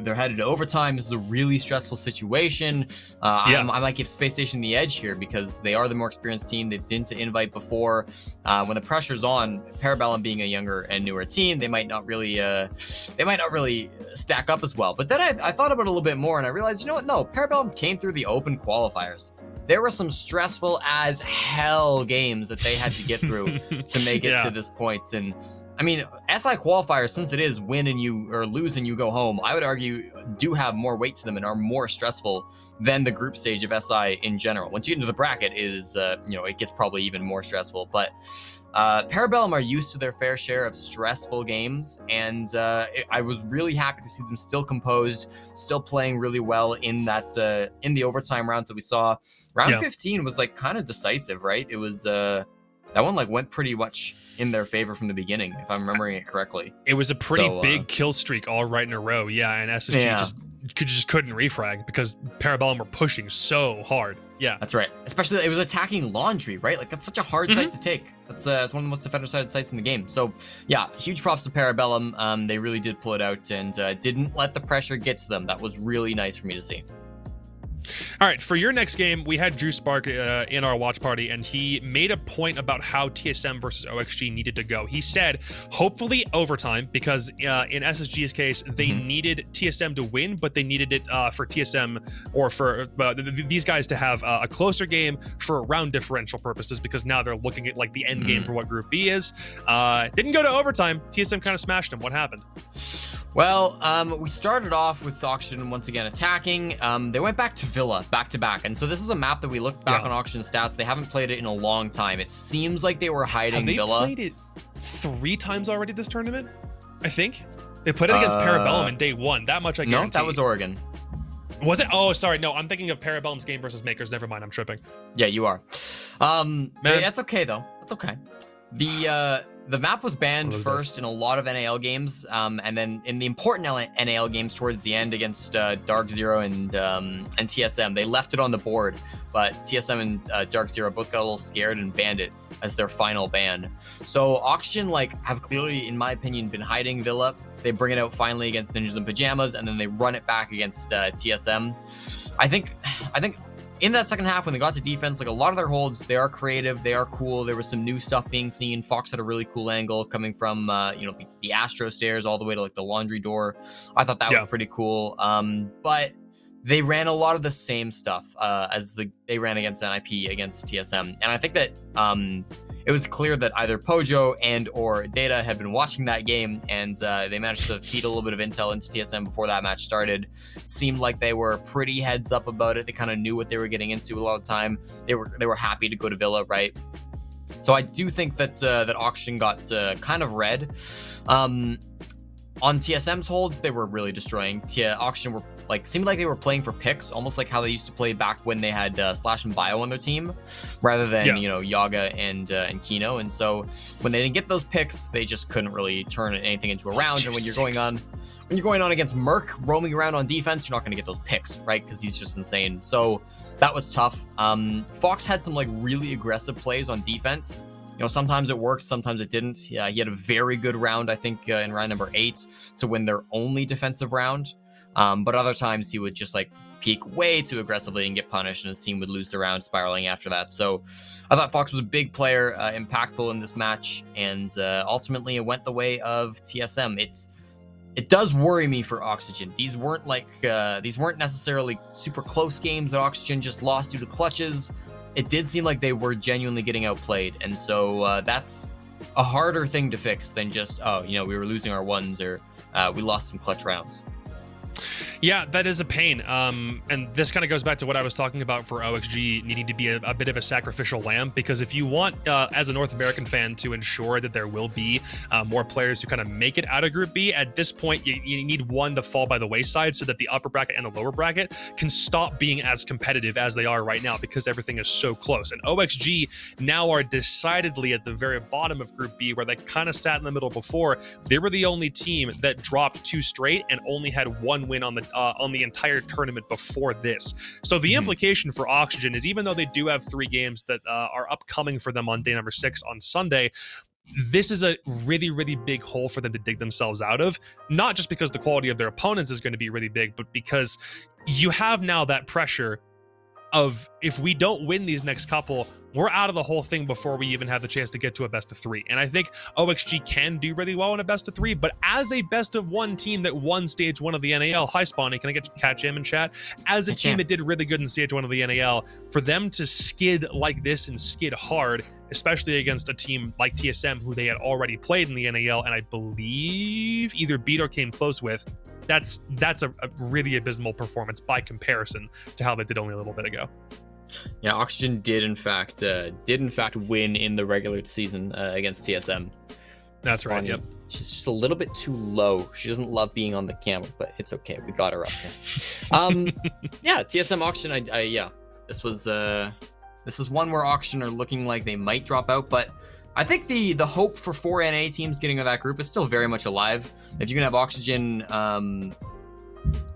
they're headed to overtime. This is a really stressful situation. I might give Space Station the edge here because they are the more experienced team. They've been to Invite before. When the pressure's on, Parabellum being a younger and newer team, they might not really stack up as well. But then I thought about it a little bit more and I realized, you know what? No, Parabellum came through the open qualifiers. There were some stressful as hell games that they had to get through to make it to this point. And I mean, SI qualifiers, since it is win and you or lose and you go home, I would argue do have more weight to them and are more stressful than the group stage of SI in general. Once you get into the bracket, it gets probably even more stressful. But Parabellum are used to their fair share of stressful games, and I was really happy to see them still composed, still playing really well in that in the overtime rounds that we saw. Round 15 was like kind of decisive, right? It was that one like went pretty much in their favor from the beginning, if I'm remembering it correctly. It was a pretty big kill streak all right in a row, and SSG just couldn't refrag because Parabellum were pushing so hard. Yeah, that's right. Especially it was attacking Laundry, right? Like that's such a hard site to take. That's one of the most defender-sided sites in the game. So yeah, huge props to Parabellum. They really did pull it out and didn't let the pressure get to them. That was really nice for me to see. All right, for your next game, we had Drew Spark in our watch party, and he made a point about how TSM versus OXG needed to go. He said, hopefully overtime, because in SSG's case, they needed TSM to win, but they needed it for TSM or for these guys to have a closer game for round differential purposes, because now they're looking at like the end game for what Group B is. Didn't go to overtime. TSM kind of smashed them. What happened? Well, we started off with Auction once again attacking. They went back to Villa, back-to-back. And so this is a map that we looked back on Auction stats. They haven't played it in a long time. It seems like they were hiding Villa. Have they played it 3 times already this tournament? I think. They played it against Parabellum in day 1. That much I guarantee. No, that was Oregon. Was it? Oh, sorry. No, I'm thinking of Parabellum's game versus Makers. Never mind. I'm tripping. Yeah, you are. That's okay, though. That's okay. The map was banned first in a lot of NAL games, and then in the important NAL games towards the end against Dark Zero and TSM, they left it on the board, but TSM and Dark Zero both got a little scared and banned it as their final ban. So Auction have clearly, in my opinion, been hiding Villa. They bring it out finally against Ninjas in Pajamas, and then they run it back against TSM. I think in that second half, when they got to defense, a lot of their holds, they are creative, they are cool. There was some new stuff being seen. Fox had a really cool angle coming from, the Astro stairs all the way to the laundry door. I thought that was pretty cool. But they ran a lot of the same stuff as they ran against NIP against TSM. And I think that it was clear that either Pojo and or Data had been watching that game, and they managed to feed a little bit of intel into TSM before that match started. It seemed like they were pretty heads up about it. They kind of knew what they were getting into a lot of the time. They were happy to go to Villa, right? So I do think that that Auction got kind of red. On TSM's holds, they were really destroying. Auction were seemed like they were playing for picks, almost like how they used to play back when they had Slash and Bio on their team, rather than Yaga and Kino. And so when they didn't get those picks, they just couldn't really turn anything into a round. And when you're going on against Merc roaming around on defense, you're not going to get those picks, right? Because he's just insane. So that was tough. Fox had some really aggressive plays on defense. Sometimes it worked, sometimes it didn't. He had a very good round, I think, in round number 8 to win their only defensive round. But other times he would just peak way too aggressively and get punished, and his team would lose the round, spiraling after that. So I thought Fox was a big player, impactful in this match, and ultimately it went the way of TSM. It does worry me for Oxygen. These weren't necessarily super close games that Oxygen just lost due to clutches. It did seem like they were genuinely getting outplayed, and so that's a harder thing to fix than just we were losing our ones or we lost some clutch rounds. Yeah, that is a pain. And this kind of goes back to what I was talking about for OXG needing to be a bit of a sacrificial lamb, because if you want, as a North American fan, to ensure that there will be more players who kind of make it out of Group B, at this point, you need one to fall by the wayside so that the upper bracket and the lower bracket can stop being as competitive as they are right now, because everything is so close. And OXG now are decidedly at the very bottom of Group B, where they kind of sat in the middle before. They were the only team that dropped 2 straight and only had 1 win win on the entire tournament before this. So the implication for Oxygen is, even though they do have 3 games that are upcoming for them on day number 6 on Sunday, this is a really, really big hole for them to dig themselves out of, not just because the quality of their opponents is going to be really big, but because you have now that pressure of, if we don't win these next couple, we're out of the whole thing before we even have the chance to get to a best of 3. And I think OXG can do really well in a best of 3, but as a best of 1 team that won stage 1 of the NAL, hi Spawny, can I catch him in chat? As a team that did really good in stage 1 of the NAL, for them to skid like this and skid hard, especially against a team like TSM, who they had already played in the NAL, and I believe either beat or came close with, that's a really abysmal performance by comparison to how they did only a little bit ago. Yeah, Oxygen did in fact win in the regular season against TSM. That's right. Yep. She's just a little bit too low. She doesn't love being on the camera, but it's okay. We got her up here. Yeah, TSM Oxygen. This is one where Oxygen are looking like they might drop out, but I think the hope for 4 NA teams getting out of that group is still very much alive. If you can have Oxygen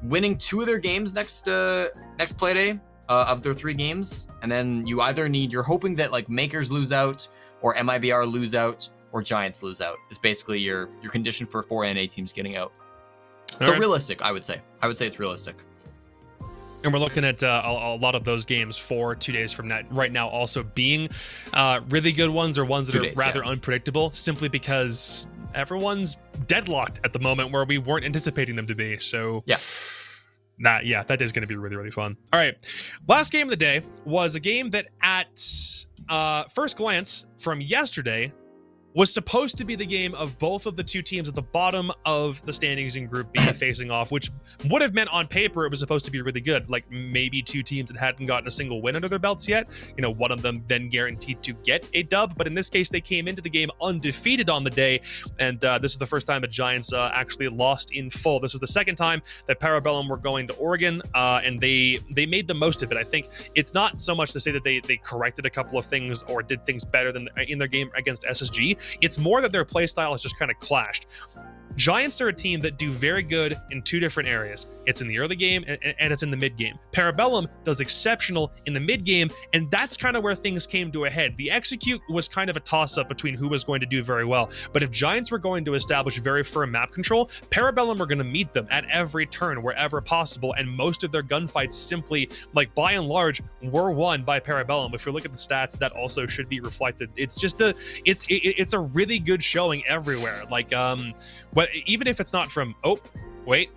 winning 2 of their games next play day of their 3 games, and then you're hoping that like Makers lose out, or MIBR lose out, or Giants lose out. Is basically your condition for 4 NA teams getting out. So realistic, I would say. I would say it's realistic. And we're looking at a lot of those games for 2 days from now, right now, also being really good ones, or ones that are rather unpredictable, simply because everyone's deadlocked at the moment where we weren't anticipating them to be. So that is going to be really, really fun. All right, last game of the day was a game that at first glance from yesterday was supposed to be the game of both of the 2 teams at the bottom of the standings in Group B facing off, which would have meant on paper it was supposed to be really good. Like maybe 2 teams that hadn't gotten a single win under their belts yet. One of them then guaranteed to get a dub. But in this case, they came into the game undefeated on the day. And this is the first time the Giants actually lost in full. This was the second time that Parabellum were going to Oregon, and they made the most of it. I think it's not so much to say that they corrected a couple of things or did things better than in their game against SSG. It's more that their playstyle has just kind of clashed. Giants are a team that do very good in 2 different areas. It's in the early game and it's in the mid game. Parabellum does exceptional in the mid game, and that's kind of where things came to a head. The execute was kind of a toss-up between who was going to do very well. But if Giants were going to establish very firm map control, Parabellum were going to meet them at every turn wherever possible, and most of their gunfights simply, like by and large, were won by Parabellum. If you look at the stats, that also should be reflected. It's just it's a really good showing everywhere. Like but even if it's not from wait,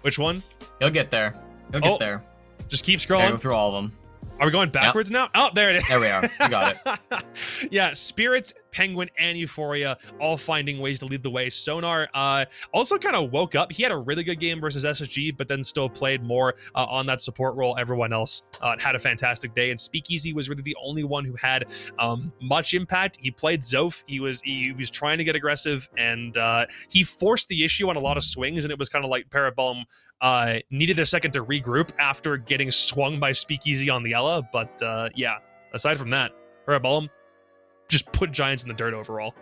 which one? You'll get there. You'll get there. Just keep scrolling. Go through all of them. Are we going backwards now? Oh, there it is. There we are. You got it. Yeah, Spirits, Penguin, and Euphoria all finding ways to lead the way. Sonar also kind of woke up. He had a really good game versus SSG, but then still played more on that support role. Everyone else had a fantastic day, and Speakeasy was really the only one who had much impact. He played Zof. He was trying to get aggressive, and he forced the issue on a lot of swings, and it was kind of like Parabellum needed a second to regroup after getting swung by Speakeasy on the Ella. But yeah, aside from that, Parabellum just put Giants in the dirt overall.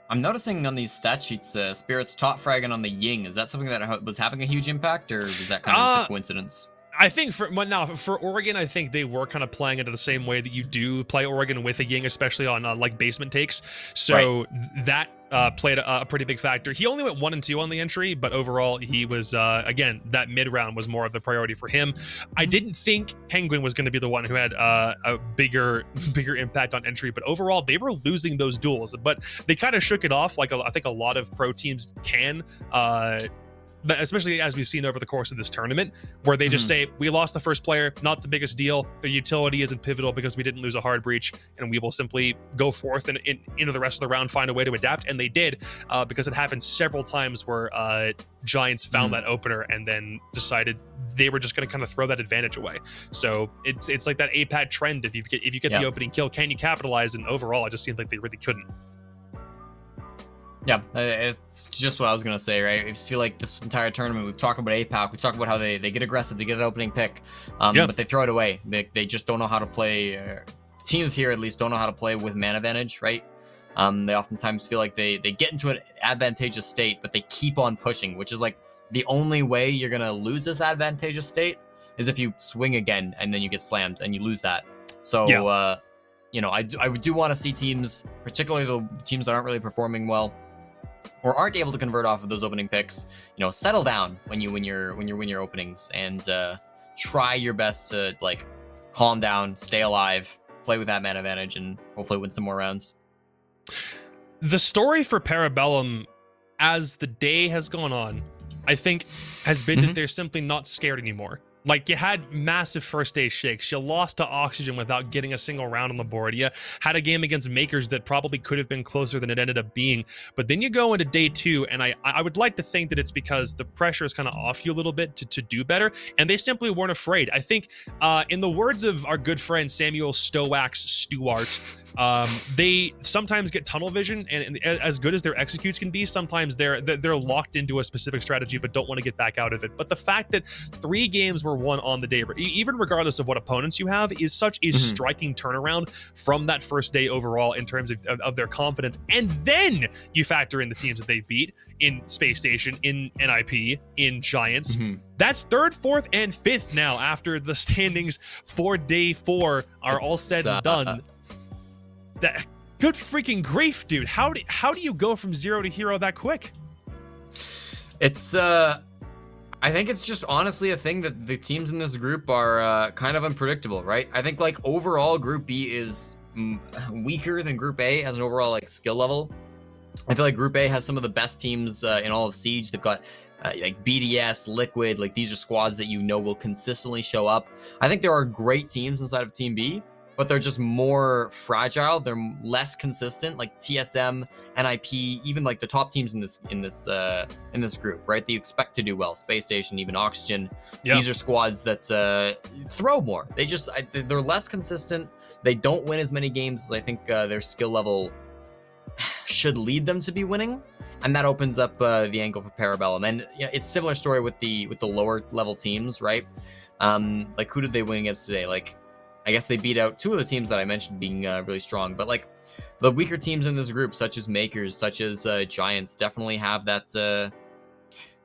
I'm noticing on these stat sheets, Spirit's top fragging on the Ying. Is that something that was having a huge impact, or is that kind of just a coincidence? I think for Oregon, I think they were kind of playing it the same way that you do play Oregon with a Ying, especially on like basement takes. So that played a pretty big factor. He only went 1 and 2 on the entry, but overall he was again, that mid round was more of the priority for him. I didn't think Penguin was going to be the one who had a bigger impact on entry, but overall they were losing those duels. But they kind of shook it off, like I think a lot of pro teams can. But especially as we've seen over the course of this tournament, where they just say, we lost the first player, not the biggest deal. The utility isn't pivotal because we didn't lose a hard breach, and we will simply go forth and into the rest of the round, find a way to adapt. And they did, because it happened several times where Giants found that opener and then decided they were just going to kind of throw that advantage away. So it's like that APAT trend. If you get the opening kill, can you capitalize? And overall, it just seemed like they really couldn't. Yeah, it's just what I was going to say, right? I just feel like this entire tournament, we've talked about APAC, we talked about how they get aggressive, they get an opening pick, but they throw it away. They just don't know how to play. Teams here, at least, don't know how to play with man advantage, right? They oftentimes feel like they get into an advantageous state, but they keep on pushing, which is like The only way you're going to lose this advantageous state is if you swing again and then you get slammed and you lose that. So, I do want to see teams, particularly the teams that aren't really performing well or aren't able to convert off of those opening picks, settle down when you win your openings and try your best to like calm down, stay alive, play with that man advantage, and hopefully win some more rounds. The story for Parabellum, as the day has gone on, I think has been that they're simply not scared anymore. Like, you had massive first day shakes. You lost to Oxygen without getting a single round on the board. You had a game against Makers that probably could have been closer than it ended up being. But then you go into day 2, and I would like to think that it's because the pressure is kind of off you a little bit to do better, and they simply weren't afraid. I think, in the words of our good friend Samuel Stowax Stewart, they sometimes get tunnel vision, and as good as their executes can be, sometimes they're locked into a specific strategy but don't want to get back out of it. But the fact that 3 games were won on the day, even regardless of what opponents you have, is such a striking turnaround from that first day overall in terms of their confidence. And then you factor in the teams that they beat in Space Station, in NIP, in Giants. That's 3rd, 4th, and 5th now after the standings for day 4 are all said and done. That good freaking grief, dude. How do you go from 0 to hero that quick? It's I think it's just honestly a thing that the teams in this group are kind of unpredictable, right? I think like overall Group B is weaker than Group A as an overall like skill level. I feel like Group A has some of the best teams in all of Siege. They've got like BDS, Liquid, like these are squads that will consistently show up. I think there are great teams inside of Team B, but they're just more fragile. They're less consistent, like TSM, NIP, even like the top teams in this group, right? That you expect to do well. Space Station, even Oxygen. Yep. These are squads that throw more. They're less consistent. They don't win as many games as I think their skill level should lead them to be winning, and that opens up the angle for Parabellum. And it's similar story with the lower level teams, right? Like who did they win against today? Like, I guess they beat out 2 of the teams that I mentioned being really strong, but like the weaker teams in this group, such as Makers, such as Giants, definitely have that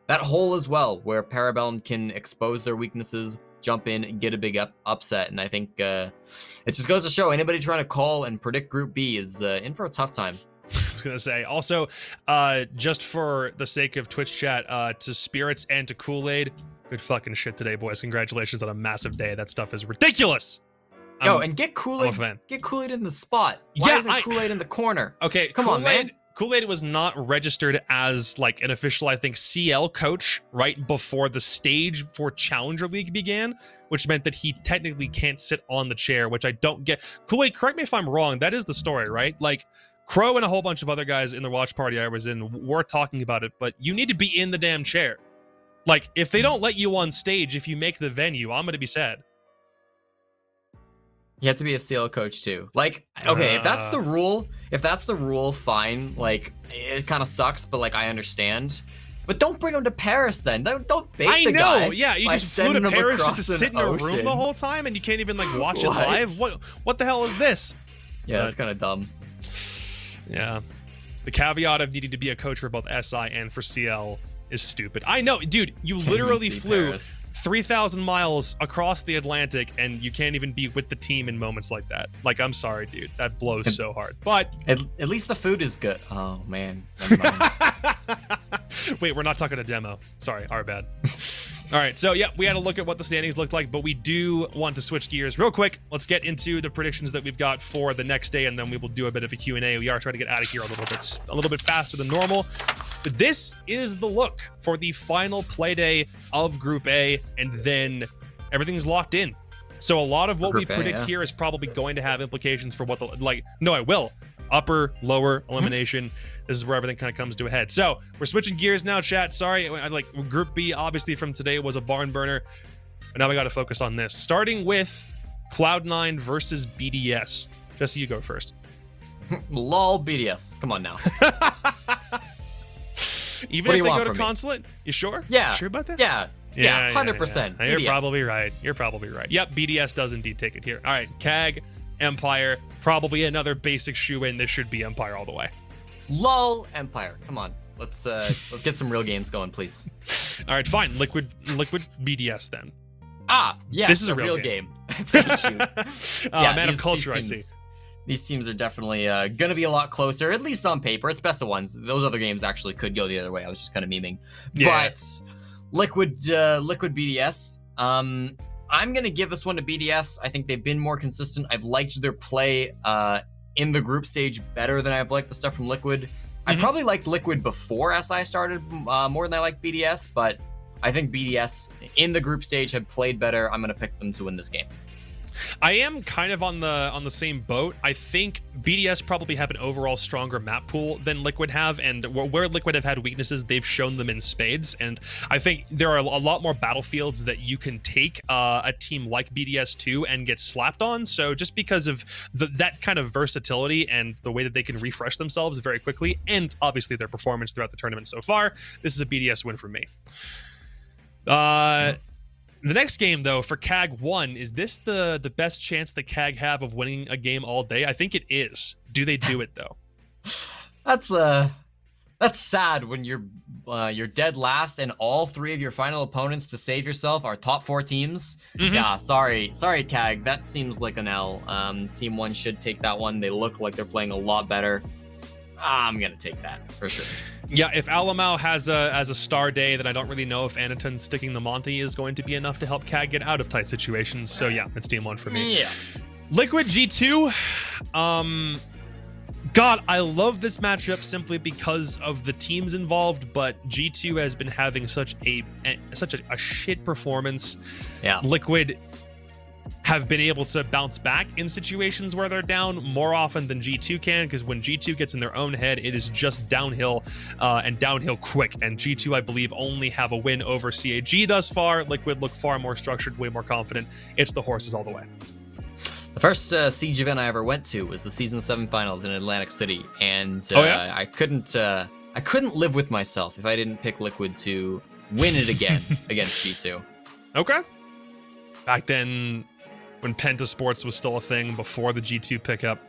hole as well, where Parabellum can expose their weaknesses, jump in, and get a big upset. And I think it just goes to show anybody trying to call and predict Group B is in for a tough time. I was gonna say also, just for the sake of Twitch chat, to Spirits and to Kool-Aid, good fucking shit today, boys. Congratulations on a massive day. That stuff is ridiculous. And get Kool-Aid. Get Kool-Aid in the spot. Why isn't Kool-Aid in the corner? Okay, come on, man. Kool-Aid was not registered as like an official, I think, CL coach right before the stage for Challenger League began, which meant that he technically can't sit on the chair, which I don't get. Kool-Aid, correct me if I'm wrong. That is the story, right? Like, Crow and a whole bunch of other guys in the watch party I was in were talking about it, but you need to be in the damn chair. Like, if they don't let you on stage, if you make the venue, I'm gonna be sad. You have to be a CL coach too. Like, okay, if that's the rule, fine. Like, it kind of sucks, but like, I understand. But don't bring him to Paris then. Don't bait the guy. I know, yeah. You just flew to Paris just to sit in a room the whole time, and you can't even like watch it live. What the hell is this? Yeah, that's kind of dumb. Yeah, the caveat of needing to be a coach for both SI and for CL is stupid. I know, dude, you literally flew 3,000 miles across the Atlantic and you can't even be with the team in moments like that. Like, I'm sorry, dude. That blows so hard. But at least the food is good. Oh, man. Never mind. Wait, we're not talking a demo. Sorry, our bad. All right, so yeah, we had a look at what the standings looked like, but we do want to switch gears real quick. Let's get into the predictions that we've got for the next day, and then we will do a bit of a Q&A. We are trying to get out of here a little bit faster than normal. But this is the look for the final play day of Group A, and then everything's locked in. So a lot of what we predict here is probably going to have implications for what upper, lower elimination. This is where everything kind of comes to a head. So we're switching gears now, chat. Sorry, like Group B, obviously from today was a barn burner, but now we got to focus on this. Starting with Cloud9 versus BDS. Jesse, you go first. Lol, BDS. Come on now. Even if they go to Consulate, you sure? Yeah. Sure about that? Yeah. Yeah, 100%. Yeah. You're probably right. Yep, BDS does indeed take it here. All right, CAG, Empire, probably another basic shoe-in. This should be Empire all the way. Lol, Empire. Come on. Let's get some real games going, please. All right, fine. Liquid BDS then. Yeah, this is a real game. Thank you. Man of culture, I see. These teams are definitely gonna be a lot closer, at least on paper. It's best of ones. Those other games actually could go the other way. I was just kind of memeing. Yeah. But Liquid BDS. I'm gonna give this one to BDS. I think they've been more consistent. I've liked their play in the group stage better than I've liked the stuff from Liquid. I probably liked Liquid before SI started more than I like BDS, but I think BDS in the group stage have played better. I'm going to pick them to win this game. I am kind of on the same boat. I think BDS probably have an overall stronger map pool than Liquid have, and where Liquid have had weaknesses, they've shown them in spades. And I think there are a lot more battlefields that you can take a team like BDS to and get slapped on. So just because of that kind of versatility and the way that they can refresh themselves very quickly, and obviously their performance throughout the tournament so far, this is a BDS win for me. The next game, though, for CAG 1, is this the best chance that CAG have of winning a game all day? I think it is. Do they do it, though? That's sad when you're dead last and all three of your final opponents to save yourself are top 4 teams. Yeah, sorry CAG. That seems like an L. Team 1 should take that one. They look like they're playing a lot better. I'm gonna take that for sure. Yeah, if Alamau has a star day, then I don't really know if Anaton sticking the Monty is going to be enough to help CAG get out of tight situations. So yeah, it's Team 1 for me. Yeah. Liquid G2. God, I love this matchup simply because of the teams involved, but G2 has been having such a shit performance. Yeah. Liquid have been able to bounce back in situations where they're down more often than G2 can, because when G2 gets in their own head, it is just downhill and downhill quick. And G2, I believe, only have a win over CAG thus far. Liquid look far more structured, way more confident. It's the horses all the way. The first Siege event I ever went to was the Season 7 finals in Atlantic City, and I couldn't live with myself if I didn't pick Liquid to win it again against G2. Okay. Back then, when Penta Sports was still a thing, before the G2 pickup.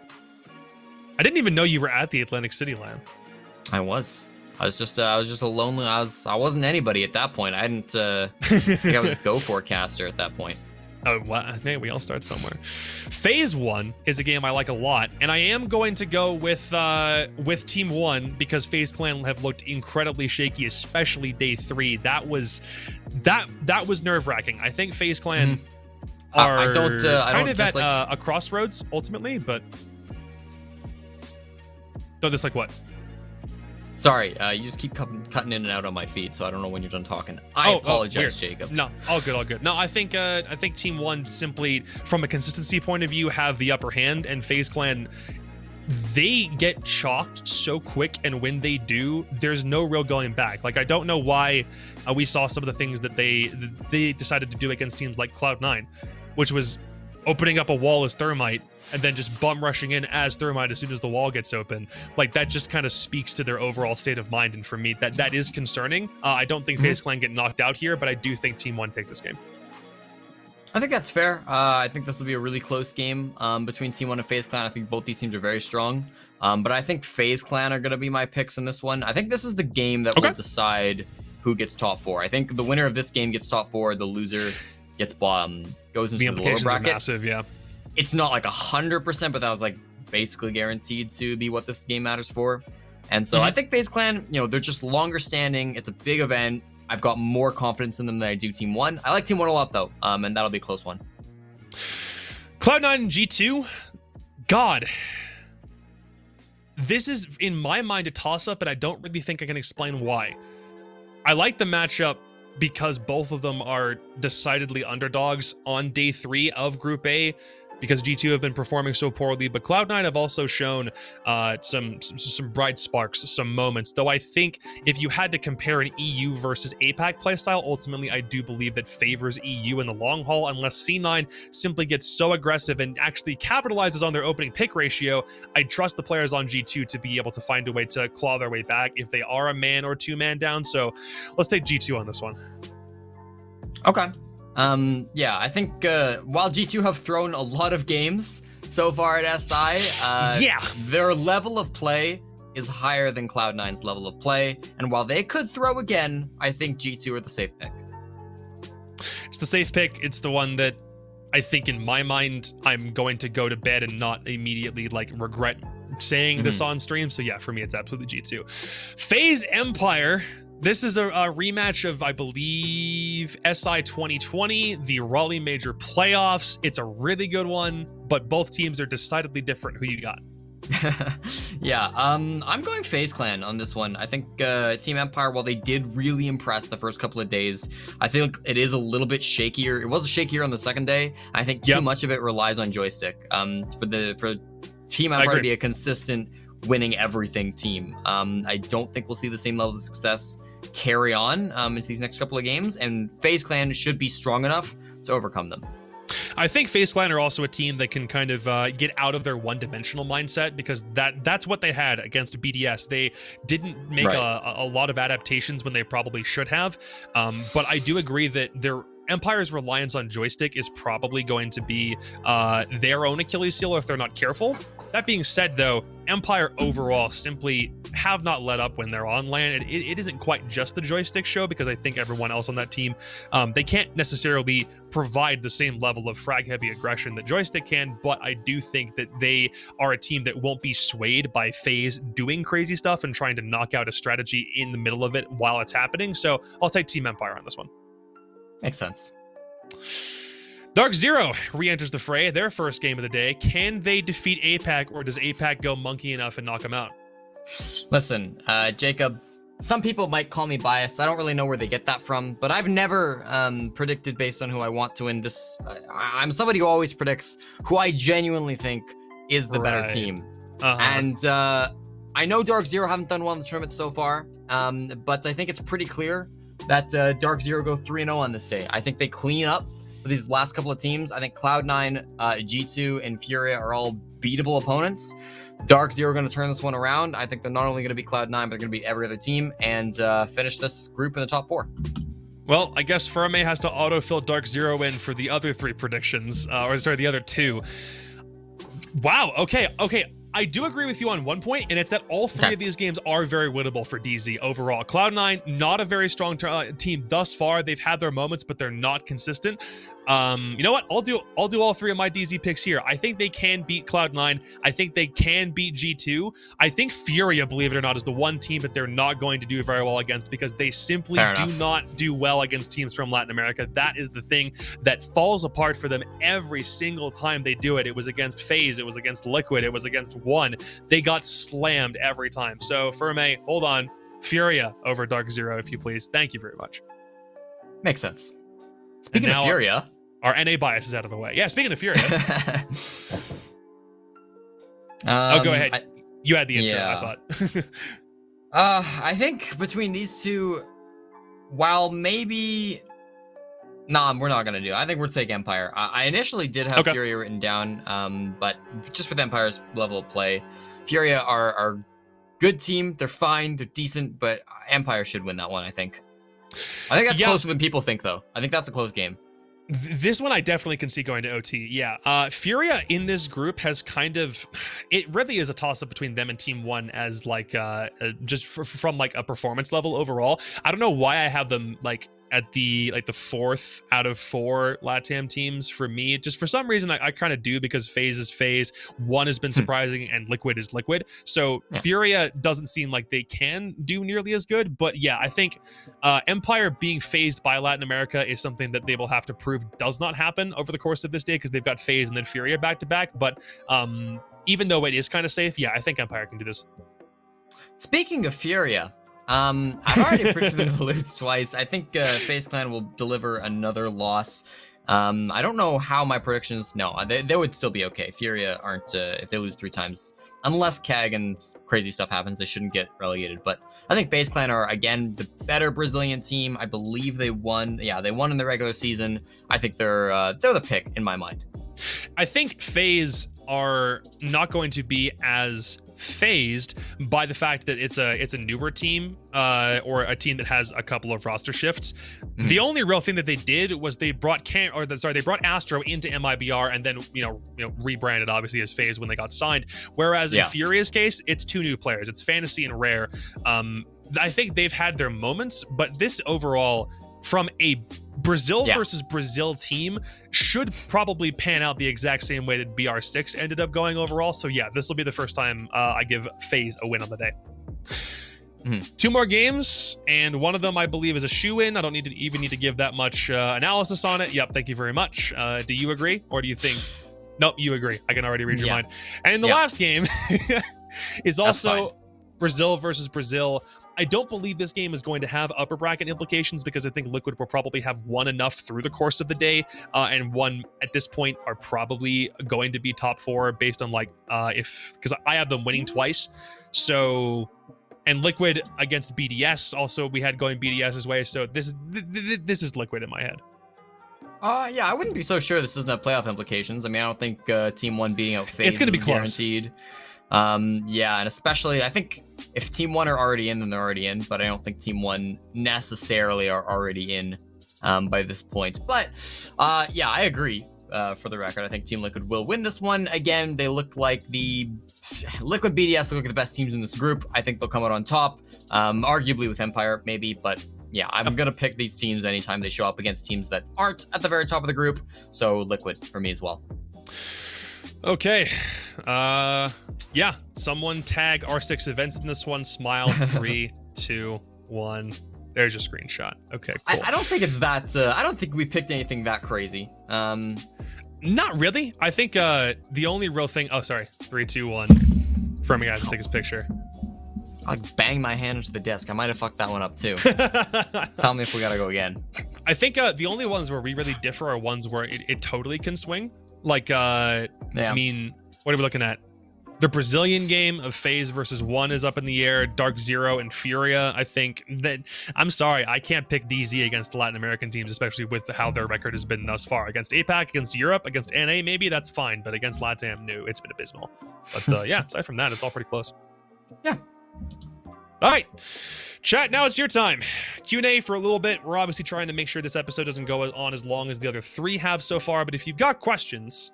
I didn't even know you were at the Atlantic City LAN. I was just a lonely. I wasn't anybody at that point. I hadn't. I think I was a Go forecaster at that point. Oh, well, hey, we all start somewhere. Phase 1 is a game I like a lot, and I am going to go with Team 1 because FaZe Clan have looked incredibly shaky, especially day 3. That was nerve-wracking. I think FaZe Clan are kind of at a crossroads ultimately, but don't dislike what? Sorry, you just keep cutting in and out on my feed, so I don't know when you're done talking. I apologize, Jacob. No, all good. No, I think Team 1 simply, from a consistency point of view, have the upper hand, and FaZe Clan, they get chalked so quick, and when they do, there's no real going back. Like, I don't know why we saw some of the things that they decided to do against teams like Cloud9, which was opening up a wall as Thermite and then just bum rushing in as Thermite as soon as the wall gets open. Like, that just kind of speaks to their overall state of mind, and for me, that is concerning. I don't think FaZe Clan get knocked out here, but I do think Team 1 takes this game. I think that's fair. I think this will be a really close game between Team 1 and FaZe Clan. I think both these teams are very strong, but I think FaZe Clan are going to be my picks in this one. I think this is the game that will decide who gets top 4. I think the winner of this game gets top 4. The loser gets goes into the lower bracket. Are massive, yeah. It's not like 100%, but that was like basically guaranteed to be what this game matters for. And so I think FaZe Clan, they're just longer standing. It's a big event. I've got more confidence in them than I do Team 1. I like Team 1 a lot, though, and that'll be a close one. Cloud9 and G2, God. This is, in my mind, a toss-up, and I don't really think I can explain why. I like the matchup because both of them are decidedly underdogs on day 3 of Group A, because G2 have been performing so poorly, but Cloud9 have also shown some bright sparks, some moments. Though I think if you had to compare an EU versus APAC playstyle, ultimately I do believe that favors EU in the long haul, unless C9 simply gets so aggressive and actually capitalizes on their opening pick ratio. I trust the players on G2 to be able to find a way to claw their way back if they are a man or 2 man down. So let's take G2 on this one. Okay. Yeah, I think while G2 have thrown a lot of games so far at SI, their level of play is higher than Cloud9's level of play, and while they could throw again, I think G2 are the safe pick. It's the safe pick. It's the one that I think in my mind, I'm going to go to bed and not immediately like regret saying this on stream. So yeah, for me, it's absolutely G2. FaZe Empire. This is a rematch of, I believe, SI 2020, the Raleigh Major Playoffs. It's a really good one, but both teams are decidedly different. Who you got? Yeah, I'm going FaZe Clan on this one. I think Team Empire, while they did really impress the first couple of days, I think it is a little bit shakier. It was shakier on the second day. I think too much of it relies on joystick. For Team Empire to be a consistent winning everything team. I don't think we'll see the same level of success carry on into these next couple of games, and FaZe Clan should be strong enough to overcome them. I think FaZe Clan are also a team that can kind of get out of their one-dimensional mindset, because that's what they had against BDS. They didn't make a lot of adaptations when they probably should have, but I do agree that their Empire's reliance on joystick is probably going to be their own Achilles heel if they're not careful. That being said, though, Empire overall simply have not let up when they're on LAN. It isn't quite just the joystick show, because I think everyone else on that team, they can't necessarily provide the same level of frag-heavy aggression that joystick can, but I do think that they are a team that won't be swayed by FaZe doing crazy stuff and trying to knock out a strategy in the middle of it while it's happening. So I'll take Team Empire on this one. Makes sense. Dark Zero re-enters the fray, their first game of the day. Can they defeat APAC, or does APAC go monkey enough and knock them out? Listen, Jacob, some people might call me biased. I don't really know where they get that from, but I've never predicted based on who I want to win. I'm somebody who always predicts who I genuinely think is the better team. And I know Dark Zero haven't done well in the tournament so far, but I think it's pretty clear that Dark Zero go 3-0 on this day. I think they clean up for these last couple of teams. I think Cloud9, G2, and Furia are all beatable opponents. Dark Zero are going to turn this one around. I think they're not only going to be Cloud9, but they're going to beat every other team and finish this group in the top 4. Well, I guess Ferme has to autofill Dark Zero in for the other 3 predictions, the other 2. Wow, okay. I do agree with you on one point, and it's that all 3 of these games are very winnable for DZ overall. Cloud9, not a very strong team thus far. They've had their moments, but they're not consistent. You know what? I'll do all 3 of my DZ picks here. I think they can beat Cloud9. I think they can beat G2. I think Furia, believe it or not, is the one team that they're not going to do very well against, because they simply do not do well against teams from Latin America. That is the thing that falls apart for them every single time they do it. It was against FaZe. It was against Liquid. It was against One. They got slammed every time. So Ferme, hold on. Furia over Dark Zero, if you please. Thank you very much. Makes sense. Speaking of Furia, our NA bias is out of the way. Yeah, speaking of Furia. Go ahead. You had the intro, I thought. I think between these two, while maybe... Nah, we're not going to do it. I think we'll take Empire. I initially did have Furia written down, but just with Empire's level of play, Furia are a good team. They're fine. They're decent, but Empire should win that one, I think. I think that's closer than people think, though. I think that's a close game. This one I definitely can see going to OT. Yeah. Furia in this group has kind of, it really is a toss-up between them and Team One as like just from like a performance level overall. I don't know why I have them like at the 4th out of 4 LATAM teams for me. Just for some reason I kind of do, because FaZe is FaZe, One has been surprising, and Liquid is Liquid. So Furia doesn't seem like they can do nearly as good, but yeah, I think Empire being phased by Latin America is something that they will have to prove does not happen over the course of this day, because they've got FaZe and then Furia back to back. But even though it is kind of safe, yeah, I think Empire can do this. Speaking of Furia, I've already predicted them to lose twice. I think FaZe Clan will deliver another loss. I don't know how my predictions... No, they would still be okay. Furia aren't... if they lose 3 times, unless CAG and crazy stuff happens, they shouldn't get relegated. But I think FaZe Clan are, again, the better Brazilian team. I believe they won. Yeah, they won in the regular season. I think they're the pick in my mind. I think FaZe are not going to be as phased by the fact that it's a newer team or a team that has a couple of roster shifts. The only real thing that they did was they brought they brought Astro into MIBR and then rebranded obviously as FaZe when they got signed. Whereas in Furia's case, it's 2 new players. It's Fantasy and Rare. I think they've had their moments, but this overall, from a Brazil versus Brazil team, should probably pan out the exact same way that BR6 ended up going overall. So yeah, this will be the first time I give FaZe a win on the day. 2 more games, and one of them I believe is a shoe-in. I don't need to give that much analysis on it. Yep, thank you very much. Do you agree, or do you think? Nope, you agree. I can already read your mind. And the last game is also Brazil versus Brazil. I don't believe this game is going to have upper bracket implications because I think Liquid will probably have won enough through the course of the day, and one at this point are probably going to be top 4 based on because I have them winning twice. So, and Liquid against BDS also we had going BDS's way. So this is Liquid in my head. I wouldn't be so sure this doesn't have playoff implications. I mean, I don't think Team 1 beating out FaZe it's going to be close. Guaranteed. And especially I think if Team 1 are already in, then they're already in, but I don't think Team 1 necessarily are already in by this point. But I agree. For the record, I think Team Liquid will win this one. Again, they look like the Liquid BDS look like the best teams in this group. I think they'll come out on top, arguably with Empire maybe, but yeah, I'm gonna pick these teams anytime they show up against teams that aren't at the very top of the group. So Liquid for me as well. Okay. Someone tag R6 events in this one. Smile. 3, 2, 1. There's your screenshot. Okay, cool. I don't think it's that. I don't think we picked anything that crazy. Not really. I think the only real thing. Oh, sorry. 3, 2, 1. For me, guys, to take his picture. I banged my hand into the desk. I might have fucked that one up too. Tell me if we gotta go again. I think the only ones where we really differ are ones where it totally can swing. Like, I mean, what are we looking at? The Brazilian game of FaZe versus 1 is up in the air. Dark Zero and Furia. I think that I'm sorry, I can't pick DZ against the Latin American teams, especially with how their record has been thus far. Against APAC, against Europe, against NA, maybe that's fine, but against LATAM, no, it's been abysmal. But aside from that, it's all pretty close. Yeah. All right, chat, now it's your time. Q&A for a little bit. We're obviously trying to make sure this episode doesn't go on as long as the other 3 have so far, but if you've got questions,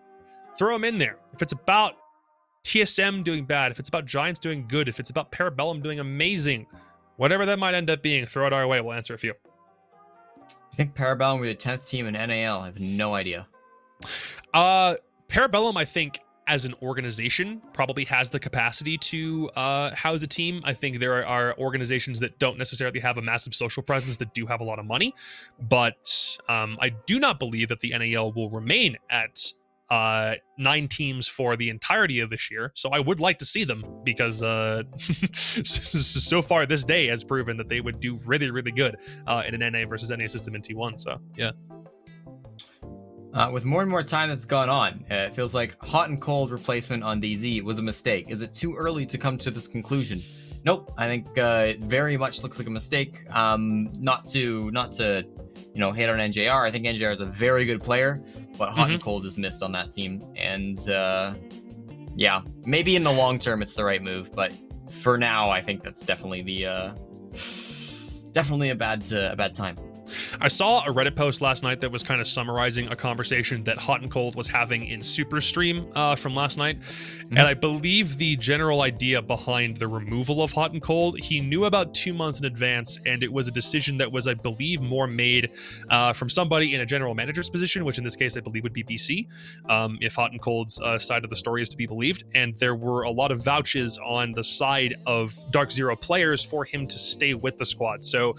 throw them in there. If it's about TSM doing bad, if it's about Giants doing good, if it's about Parabellum doing amazing, whatever that might end up being, throw it our way. We'll answer a few. I think Parabellum will be the 10th team in NAL. I have no idea. Parabellum, I think, as an organization, probably has the capacity to house a team. I think there are organizations that don't necessarily have a massive social presence that do have a lot of money, but I do not believe that the NAL will remain at 9 teams for the entirety of this year. So I would like to see them because so far this day has proven that they would do really, really good in an NA versus NA system in T1. So yeah. With more and more time that's gone on, it feels like hot and cold replacement on DZ was a mistake. Is it too early to come to this conclusion? Nope. I think it very much looks like a mistake. Not to hate on NJR. I think NJR is a very good player, but hot and cold is missed on that team. And maybe in the long term it's the right move, but for now I think that's definitely a bad time. I saw a Reddit post last night that was kind of summarizing a conversation that Hot and Cold was having in Super Stream from last night. And I believe the general idea behind the removal of Hot and Cold, he knew about 2 months in advance, and it was a decision that was, I believe, more made from somebody in a general manager's position, which in this case I believe would be BC, if Hot and Cold's side of the story is to be believed. And there were a lot of vouches on the side of Dark Zero players for him to stay with the squad. So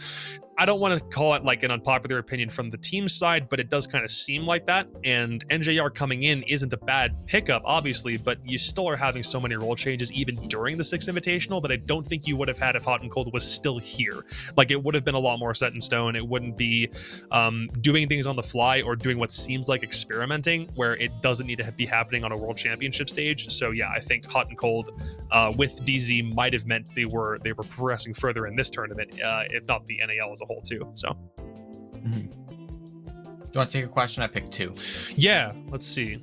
I don't want to call it like an unpopular opinion from the team side, but it does kind of seem like that. And NJR coming in isn't a bad pickup, obviously, but you still are having so many role changes even during the 6th Invitational that I don't think you would have had if Hot and Cold was still here. Like, it would have been a lot more set in stone. It wouldn't be doing things on the fly or doing what seems like experimenting where it doesn't need to be happening on a world championship stage. So yeah, I think Hot and Cold with DZ might have meant they were progressing further in this tournament, if not the NAL as a whole too. So do you want to take a question? I picked 2. Yeah, let's see.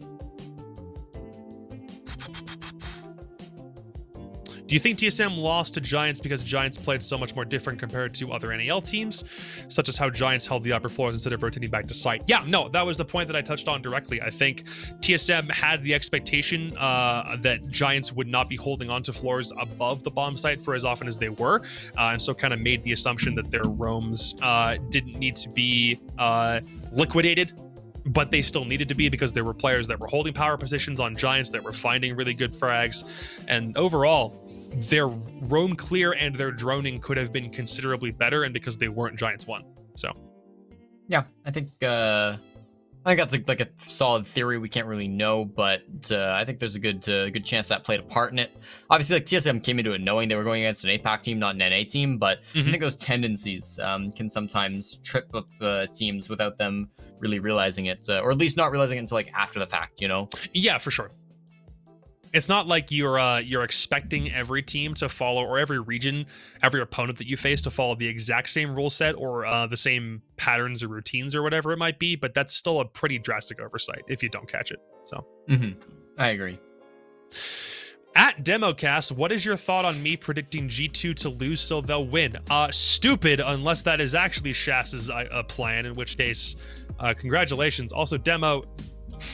Do you think TSM lost to Giants because Giants played so much more different compared to other NAL teams, such as how Giants held the upper floors instead of rotating back to site? Yeah, no, that was the point that I touched on directly. I think TSM had the expectation that Giants would not be holding on to floors above the bomb site for as often as they were, and so kind of made the assumption that their roams didn't need to be liquidated, but they still needed to be because there were players that were holding power positions on Giants that were finding really good frags, and overall their roam clear and their droning could have been considerably better, and because they weren't, Giants won. So yeah, I think that's like a solid theory. We can't really know, but I think there's a good chance that played a part in it. Obviously, like TSM came into it knowing they were going against an APAC team, not an NA team, but I think those tendencies can sometimes trip up teams without them really realizing it, or at least not realizing it until like after the fact, you know? Yeah, for sure. It's not like you're expecting every team to follow, or every region, every opponent that you face to follow the exact same rule set or the same patterns or routines or whatever it might be, but that's still a pretty drastic oversight if you don't catch it. So I agree. At Democast, what is your thought on me predicting G2 to lose so they'll win? Stupid, unless that is actually Shas's plan, in which case, congratulations. Also, Demo,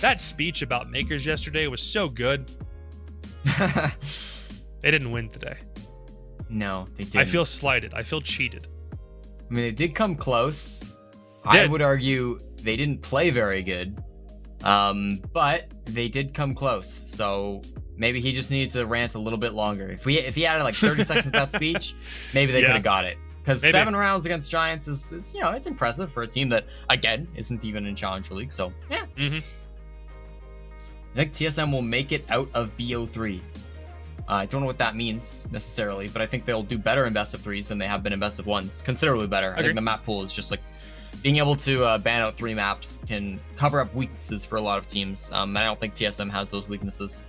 that speech about Makers yesterday was so good. They didn't win today. No, they didn't. I feel slighted. I feel cheated. I mean, they did come close. I would argue they didn't play very good, but they did come close. So maybe he just needed to rant a little bit longer. If he added like 30 seconds to that speech, maybe they could have got it. Because 7 rounds against Giants is it's impressive for a team that, again, isn't even in Challenger League. So yeah. I think TSM will make it out of BO3. I don't know what that means necessarily, but I think they'll do better in best of 3s than they have been in best of 1s. Considerably better. I think the map pool is just like being able to ban out 3 maps can cover up weaknesses for a lot of teams. And I don't think TSM has those weaknesses.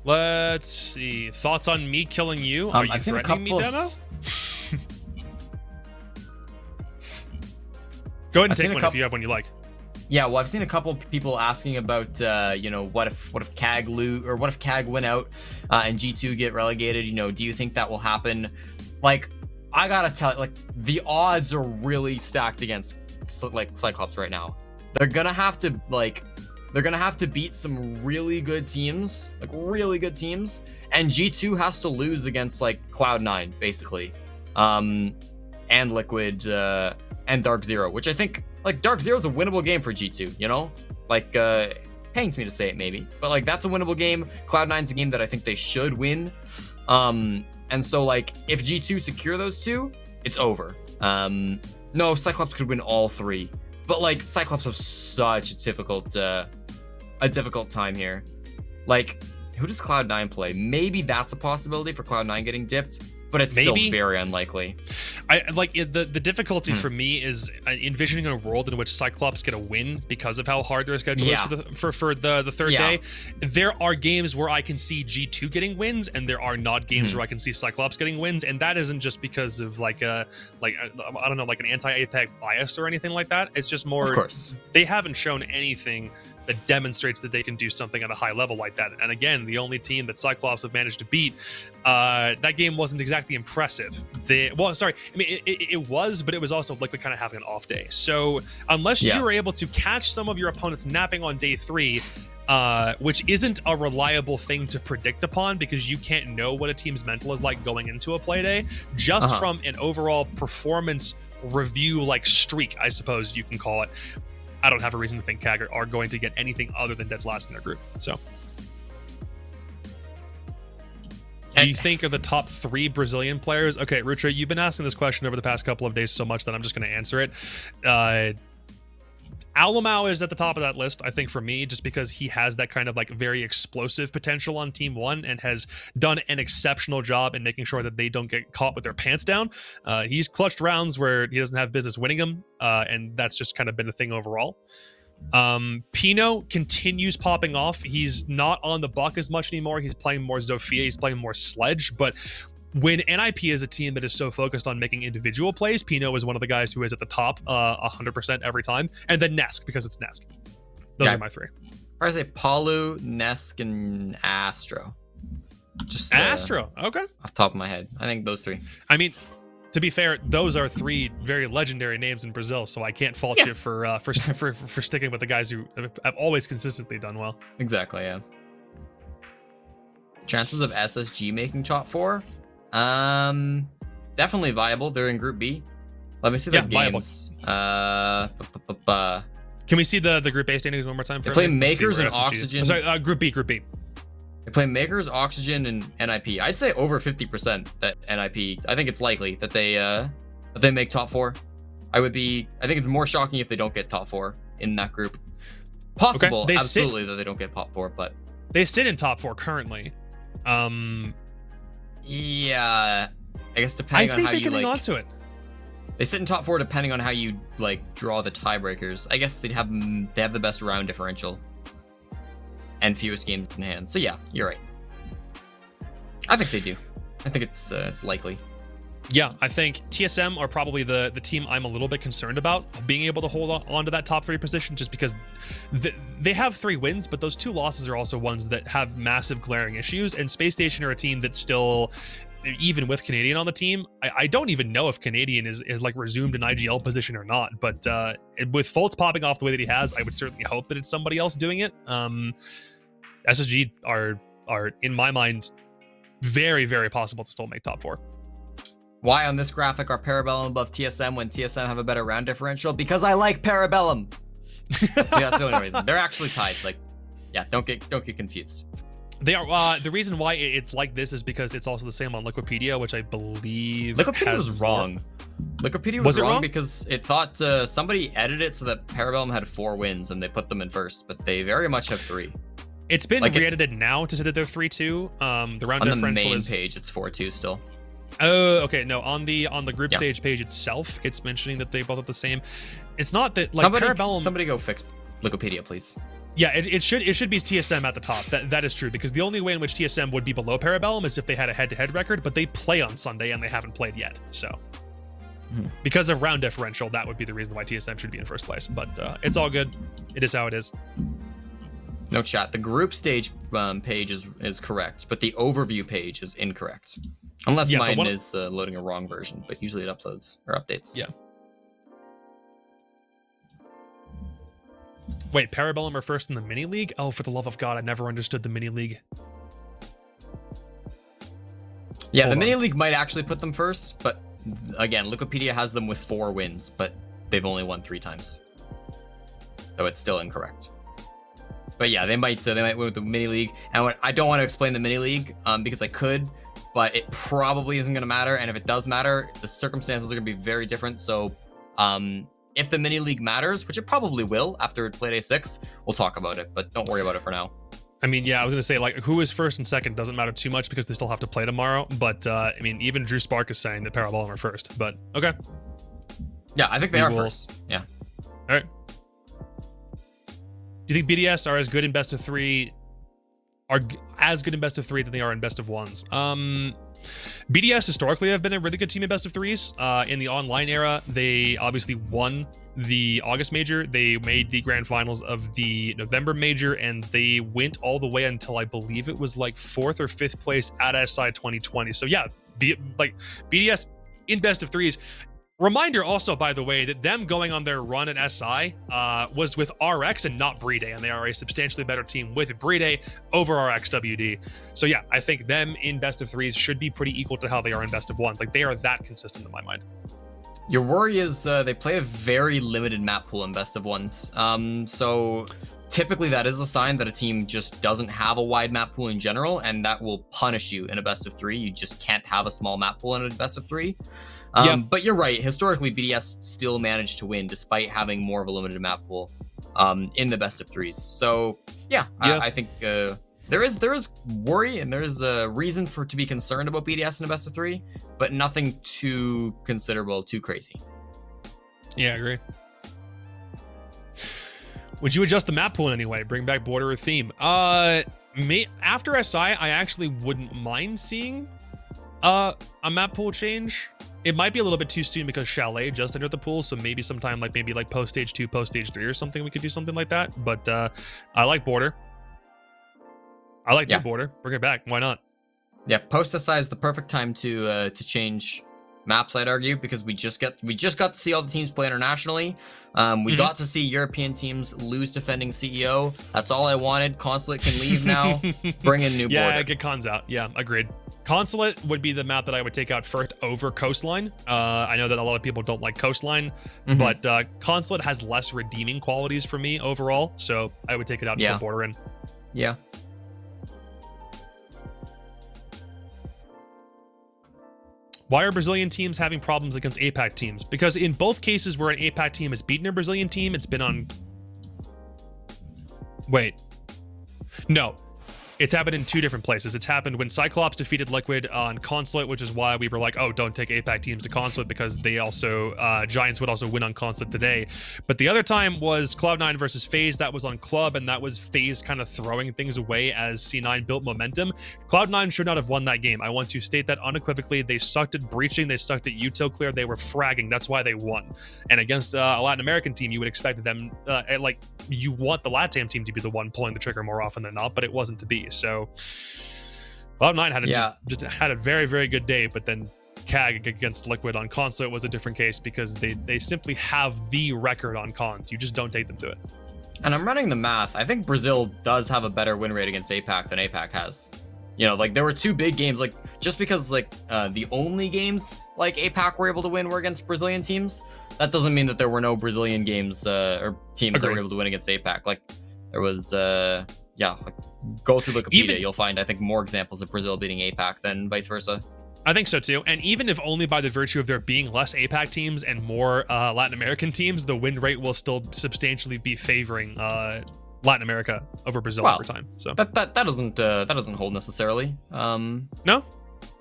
Let's see. Thoughts on me killing you? Are you threatening me, Demo? Go ahead and take one if you have one you like. Yeah, well, I've seen a couple people asking about, what if CAG win out and G2 get relegated? Do you think that will happen? Like, I gotta tell you, like, the odds are really stacked against like Cyclops right now. They're gonna have to beat some really good teams, and G2 has to lose against like Cloud9 basically, and Liquid. And Dark Zero, which I think, like, Dark Zero is a winnable game for G2, Like, pains me to say it maybe, but, like, that's a winnable game. Cloud9's a game that I think they should win. And so, like, if G2 secure those 2, it's over. No, Cyclops could win all 3, but, like, Cyclops have such a difficult time here. Like, who does Cloud9 play? Maybe that's a possibility for Cloud9 getting dipped, but it's still very unlikely. I like the difficulty for me is envisioning a world in which Cyclops get a win because of how hard their schedule is for the third day. There are games where I can see G2 getting wins, and there are not games where I can see Cyclops getting wins, and that isn't just because of like I don't know, like an anti-APAC bias or anything like that. It's just more, of course, they haven't shown anything that demonstrates that they can do something at a high level like that. And again, the only team that Cyclops have managed to beat, that game wasn't exactly impressive. It was, but it was also Liquid kind of having an off day. So unless you were able to catch some of your opponents napping on day 3, which isn't a reliable thing to predict upon because you can't know what a team's mental is like going into a play day, just from an overall performance review, like streak, I suppose you can call it. I don't have a reason to think CAG are going to get anything other than dead last in their group. So, do you think are the top 3 Brazilian players? Okay, Rutra, you've been asking this question over the past couple of days so much that I'm just going to answer it. Alamau is at the top of that list, I think, for me, just because he has that kind of like very explosive potential on Team 1 and has done an exceptional job in making sure that they don't get caught with their pants down. He's clutched rounds where he doesn't have business winning them, and that's just kind of been a thing overall. Pino continues popping off. He's not on the buck as much anymore. He's playing more Zofia. He's playing more Sledge, but when NIP is a team that is so focused on making individual plays, Pino is one of the guys who is at the top 100% every time. And then Nesk, because it's Nesk. Those are my three. I say Palu, Nesk, and Astro. Just Astro, okay. Off the top of my head. I think those three. I mean, to be fair, those are three very legendary names in Brazil, so I can't fault you for sticking with the guys who have always consistently done well. Exactly, yeah. Chances of SSG making top 4? Definitely viable. They're in Group B. Let me see the games. Can we see the Group A standings one more time? They play Makers and Oxygen. Sorry, Group B. They play Makers, Oxygen, and NIP. I'd say over 50% that NIP. I think it's likely that they make top 4. I think it's more shocking if they don't get top 4 in that group. Possible, okay. Absolutely, that they don't get top 4, but they sit in top 4 currently. Yeah, I guess depending on how you hang on to it. They sit in top 4 depending on how you draw the tiebreakers. I guess they have the best round differential and fewest games in hand. So yeah, you're right. I think they do. I think it's likely. Yeah, I think TSM are probably the team I'm a little bit concerned about being able to hold on to that top 3 position, just because they have 3 wins, but those 2 losses are also ones that have massive glaring issues. And Space Station are a team that's still, even with Canadian on the team, I don't even know if Canadian is resumed an IGL position or not. But with Fultz popping off the way that he has, I would certainly hope that it's somebody else doing it. SSG are in my mind very, very possible to still make top 4. Why on this graphic are Parabellum above TSM when TSM have a better round differential? Because I like Parabellum. That's the only reason. They're actually tied. Don't get confused. They are. The reason why it's like this is because it's also the same on Liquipedia, which I believe Liquipedia was wrong. Liquipedia was wrong because it thought somebody edited it so that Parabellum had 4 wins and they put them in first, but they very much have 3. It's been re-edited now to say that they're 3-2. The round differential on the main is page. It's 4-2 still. Oh, okay. No, on the group stage page itself, it's mentioning that they both have the same. It's not that Parabellum. Somebody go fix Liquipedia, please. Yeah, it should be TSM at the top. That is true, because the only way in which TSM would be below Parabellum is if they had a head-to-head record, but they play on Sunday and they haven't played yet. So because of round differential, that would be the reason why TSM should be in first place. But it's all good. It is how it is. No chat. The group stage page is correct, but the overview page is incorrect. Unless mine is loading a wrong version, but usually it uploads or updates. Yeah. Wait, Parabellum are first in the mini league? Oh, for the love of God, I never understood the mini league. Yeah, the mini league might actually put them first, but again, Liquipedia has them with 4 wins, but they've only won 3 times, so it's still incorrect. But yeah, they might win with the mini league. And I don't want to explain the mini league because I could, but it probably isn't going to matter. And if it does matter, the circumstances are going to be very different. So if the mini league matters, which it probably will after play day 6, we'll talk about it. But don't worry about it for now. I mean, yeah, I was going to say, who is first and second doesn't matter too much because they still have to play tomorrow. But I mean, even Drew Spark is saying that Parabellum are first. But okay. Yeah, I think they are first. Yeah. All right. Do you think BDS are as good in best of 3? Are as good in best of 3 than they are in best of 1s? BDS historically have been a really good team in best of 3s. In the online era, they obviously won the August major. They made the grand finals of the November major, and they went all the way until I believe it was 4th or 5th place at SI 2020. So yeah, BDS in best of 3s. Reminder also, by the way, that them going on their run at SI was with RX and not Brede, and they are a substantially better team with Brede over RXWD. So yeah, I think them in best of 3s should be pretty equal to how they are in best of 1s. They are that consistent in my mind. Your worry is they play a very limited map pool in best of 1s. So typically that is a sign that a team just doesn't have a wide map pool in general, and that will punish you in a best of 3. You just can't have a small map pool in a best of 3. But you're right. Historically, BDS still managed to win despite having more of a limited map pool in the best of 3s. So yeah. I think there is worry and there is a reason to be concerned about BDS in a best of 3, but nothing too considerable, too crazy. Yeah, I agree. Would you adjust the map pool in any way? Bring back border or theme? After SI, I actually wouldn't mind seeing A map pool change. It might be a little bit too soon because Chalet just entered the pool, so maybe sometime like post stage 2, post stage 3 or something, we could do something like that. But I like border. I like new border. Bring it back. Why not? Yeah, post SI is the perfect time to change maps, I'd argue, because we just got to see all the teams play internationally. We got to see European teams lose defending CEO. That's all I wanted. Consulate can leave now. Bring in new border. Yeah, get cons out. Yeah, agreed. Consulate would be the map that I would take out first over Coastline. I know that a lot of people don't like Coastline, but Consulate has less redeeming qualities for me overall, so I would take it out and put border in. Yeah. Why are Brazilian teams having problems against APAC teams? Because in both cases where an APAC team has beaten a Brazilian team, it's been on... Wait. No. It's happened in two different places. It's happened when Cyclops defeated Liquid on Consulate, which is why we were like, oh, don't take APAC teams to Consulate, because they also, Giants would also win on Consulate today. But the other time was Cloud9 versus FaZe. That was on Club, and that was FaZe kind of throwing things away as C9 built momentum. Cloud9 should not have won that game. I want to state that unequivocally. They sucked at breaching. They sucked at util clear. They were fragging. That's why they won. And against a Latin American team, you would expect them, you want the LATAM team to be the one pulling the trigger more often than not, but it wasn't to be. So Cloud9 had just had a very, very good day, but then CAG against Liquid on Consulate was a different case because they simply have the record on cons. You just don't take them to it. And I'm running the math. I think Brazil does have a better win rate against APAC than APAC has. You know, like there were two big games, like just because like the only games like APAC were able to win were against Brazilian teams. That doesn't mean that there were no Brazilian games or teams that were able to win against APAC. Like there was like, go through Wikipedia, you'll find, I think, more examples of Brazil beating APAC than vice versa. I think so too. And even if only by the virtue of there being less APAC teams and more Latin American teams, the win rate will still substantially be favoring Latin America over Brazil over time. So that doesn't hold necessarily. No,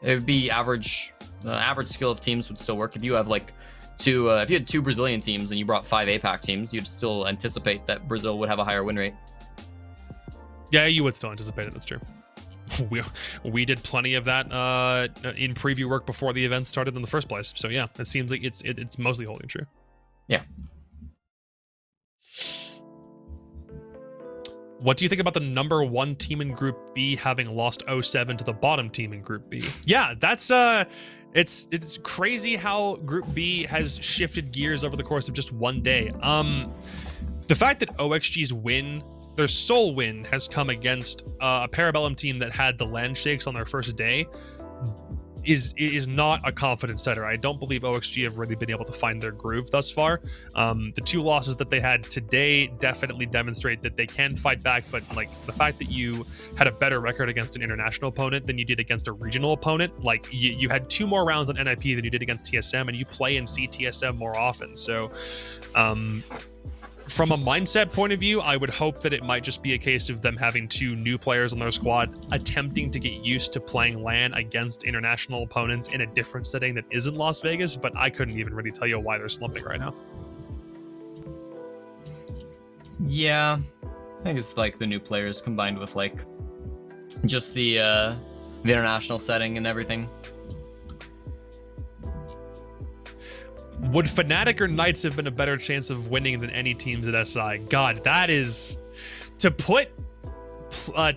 it would be average. Average skill of teams would still work. If you have like two, if you had two Brazilian teams and you brought 5 APAC teams, you'd still anticipate that Brazil would have a higher win rate. Yeah, you would still anticipate it. That's true. We did plenty of that in preview work before the event started in the first place. So yeah, it seems like it's mostly holding true. Yeah. What do you think about the number 1 team in Group B having lost 0-7 to the bottom team in Group B? Yeah, that's it's crazy how Group B has shifted gears over the course of just one day. The fact that OXG's win, their sole win, has come against a Parabellum team that had the land shakes on their first day is not a confidence setter. I don't believe OXG have really been able to find their groove thus far. The 2 losses that they had today definitely demonstrate that they can fight back, but like the fact that you had a better record against an international opponent than you did against a regional opponent, like you had 2 more rounds on NIP than you did against TSM, and you play and see TSM more often. So from a mindset point of view, I would hope that it might just be a case of them having 2 new players on their squad attempting to get used to playing LAN against international opponents in a different setting that isn't Las Vegas, but I couldn't even really tell you why they're slumping right now. Yeah, I think it's like the new players combined with like just the international setting and everything. Would Fnatic or Knights have been a better chance of winning than any teams at SI? God, that is... To put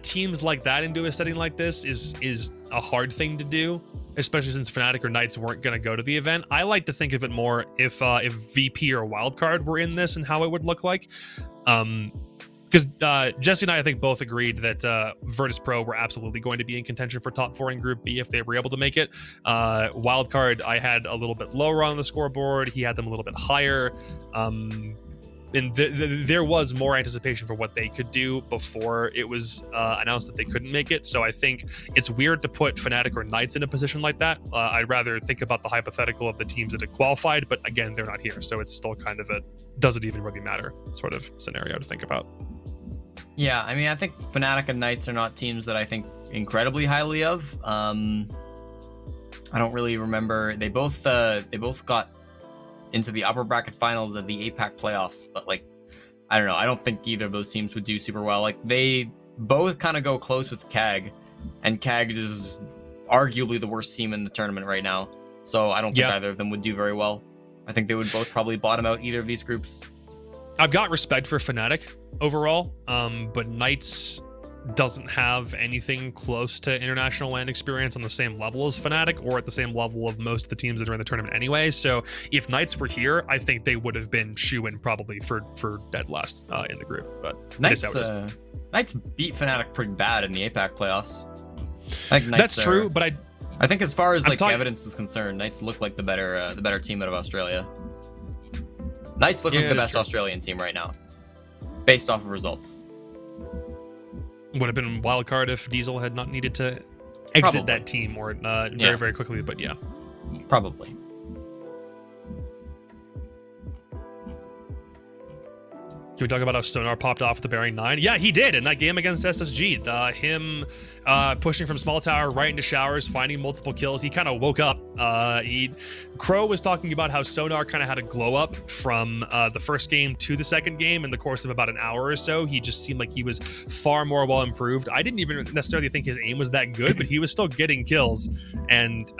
teams like that into a setting like this is a hard thing to do, especially since Fnatic or Knights weren't going to go to the event. I like to think of it more if VP or Wildcard were in this and how it would look like. Because Jesse and I think, both agreed that Virtus Pro were absolutely going to be in contention for top 4 in Group B if they were able to make it. Wildcard, I had a little bit lower on the scoreboard. He had them a little bit higher. And there was more anticipation for what they could do before it was announced that they couldn't make it. So I think it's weird to put Fnatic or Knights in a position like that. I'd rather think about the hypothetical of the teams that had qualified, but again, they're not here. So it's still kind of a doesn't even really matter sort of scenario to think about. Yeah, I mean, I think Fnatic and Knights are not teams that I think incredibly highly of. I don't really remember. They both got into the upper bracket finals of the APAC playoffs, but like, I don't know. I don't think either of those teams would do super well. Like, they both kind of go close with CAG, and CAG is arguably the worst team in the tournament right now. So I don't think either of them would do very well. I think they would both probably bottom out either of these groups. I've got respect for Fnatic overall, but Knights doesn't have anything close to international land experience on the same level as Fnatic or at the same level of most of the teams that are in the tournament anyway. So if Knights were here, I think they would have been shoe-in probably for dead last in the group. But Knights beat Fnatic pretty bad in the APAC playoffs. I think That's true, but I think as far as like evidence is concerned, Knights look like the better team out of Australia. Knights look like the best Australian team right now, based off of results. Would have been wild card if Diesel had not needed to exit that team or very, very quickly, but yeah. Probably. Can we talk about how Sonar popped off the bearing 9? Yeah, he did in that game against SSG. Him pushing from small tower right into showers, finding multiple kills. He kind of woke up. Crow was talking about how Sonar kind of had a glow up from the first game to the second game in the course of about an hour or so. He just seemed like he was far more well improved. I didn't even necessarily think his aim was that good, but he was still getting kills. And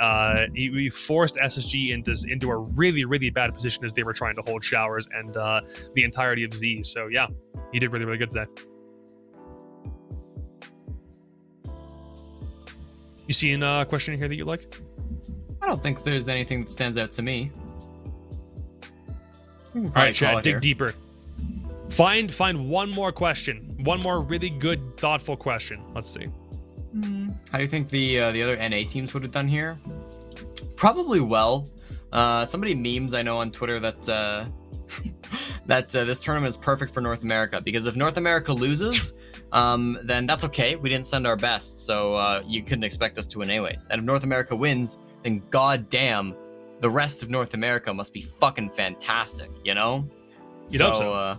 he forced SSG into a really, really bad position as they were trying to hold showers and the entirety of Z. So yeah, he did really, really good today. You seen a question here that you like? I don't think there's anything that stands out to me. All right, Chad, dig deeper. Find one more question. One more really good, thoughtful question. Let's see. How do you think the other NA teams would have done here? Probably well. Somebody memes I know on Twitter that that this tournament is perfect for North America, because if North America loses, then that's okay. We didn't send our best, so you couldn't expect us to win anyways. And if North America wins, then goddamn, the rest of North America must be fucking fantastic, you know? You'd hope so.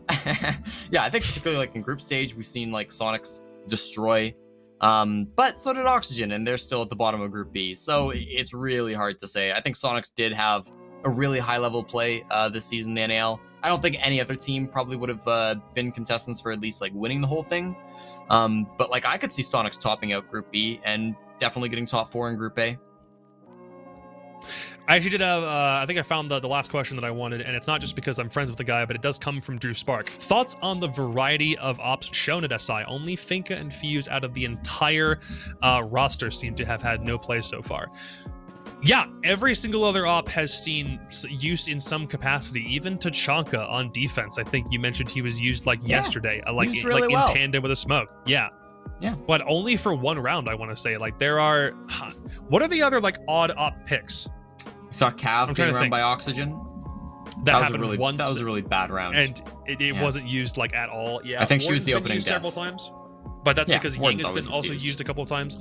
Yeah, I think particularly like in group stage, we've seen like Sonics destroy, but so did Oxygen, and they're still at the bottom of Group B. So it's really hard to say. I think Sonics did have a really high level play this season in the NAL. I don't think any other team probably would have been contestants for at least like winning the whole thing. But like I could see Sonics topping out Group B and definitely getting top 4 in Group A. I actually did have, I think I found the last question that I wanted, and it's not just because I'm friends with the guy, but it does come from Drew Spark. Thoughts on the variety of ops shown at SI? Only Finka and Fuse out of the entire roster seem to have had no play so far. Yeah, every single other op has seen use in some capacity, even Tachanka on defense. I think you mentioned he was used like yesterday, like in tandem with a smoke. Yeah. But only for one round, I want to say. Like there are, what are the other like odd op picks? You saw Cav being run by Oxygen. That happened once. That was a really bad round, and it wasn't used like at all. Yeah, I think she was the opening death several times, but that's because Ying has been also used a couple of times.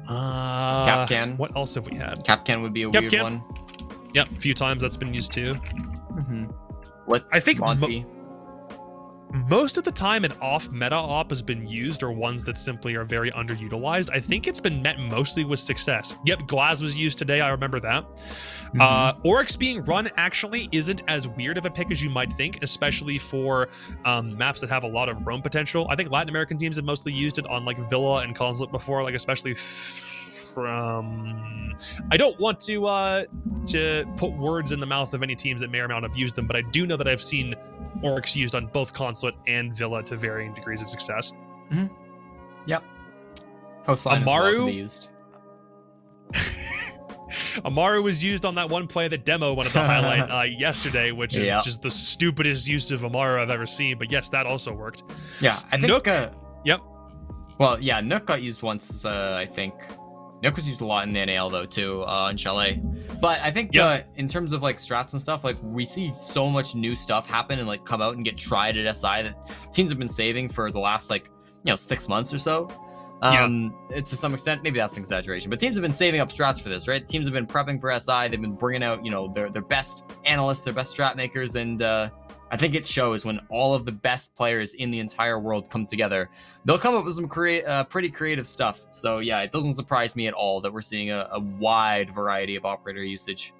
Capcan. What else have we had? Capcan would be a weird one. Yep, a few times that's been used too. I think Monty. Most of the time an off-meta op has been used, or ones that simply are very underutilized. I think it's been met mostly with success. Yep, Glaz was used today, I remember that. Oryx being run actually isn't as weird of a pick as you might think, especially for maps that have a lot of roam potential. I think Latin American teams have mostly used it on like Villa and Consulate before, like especially from... I don't want to put words in the mouth of any teams that may or may not have used them, but I do know that I've seen Oryx used on both Consulate and Villa to varying degrees of success. Yep. Coastline Amaru used. Amaru was used on that one play that Demo wanted to highlight yesterday, which is just the stupidest use of Amaru I've ever seen. But yes, that also worked. Yeah, I think. Nook. Yep. Well, yeah, Nook got used once, I think. Nook was used a lot in the NAL though too, in Chalet. But I think in terms of like strats and stuff, like we see so much new stuff happen and like come out and get tried at SI that teams have been saving for the last 6 months or so. To some extent, maybe that's an exaggeration, but teams have been saving up strats for this, right? Teams have been prepping for SI. They've been bringing out, their best analysts, their best strat makers, and I think it shows when all of the best players in the entire world come together. They'll come up with some pretty creative stuff. So yeah, it doesn't surprise me at all that we're seeing a wide variety of operator usage.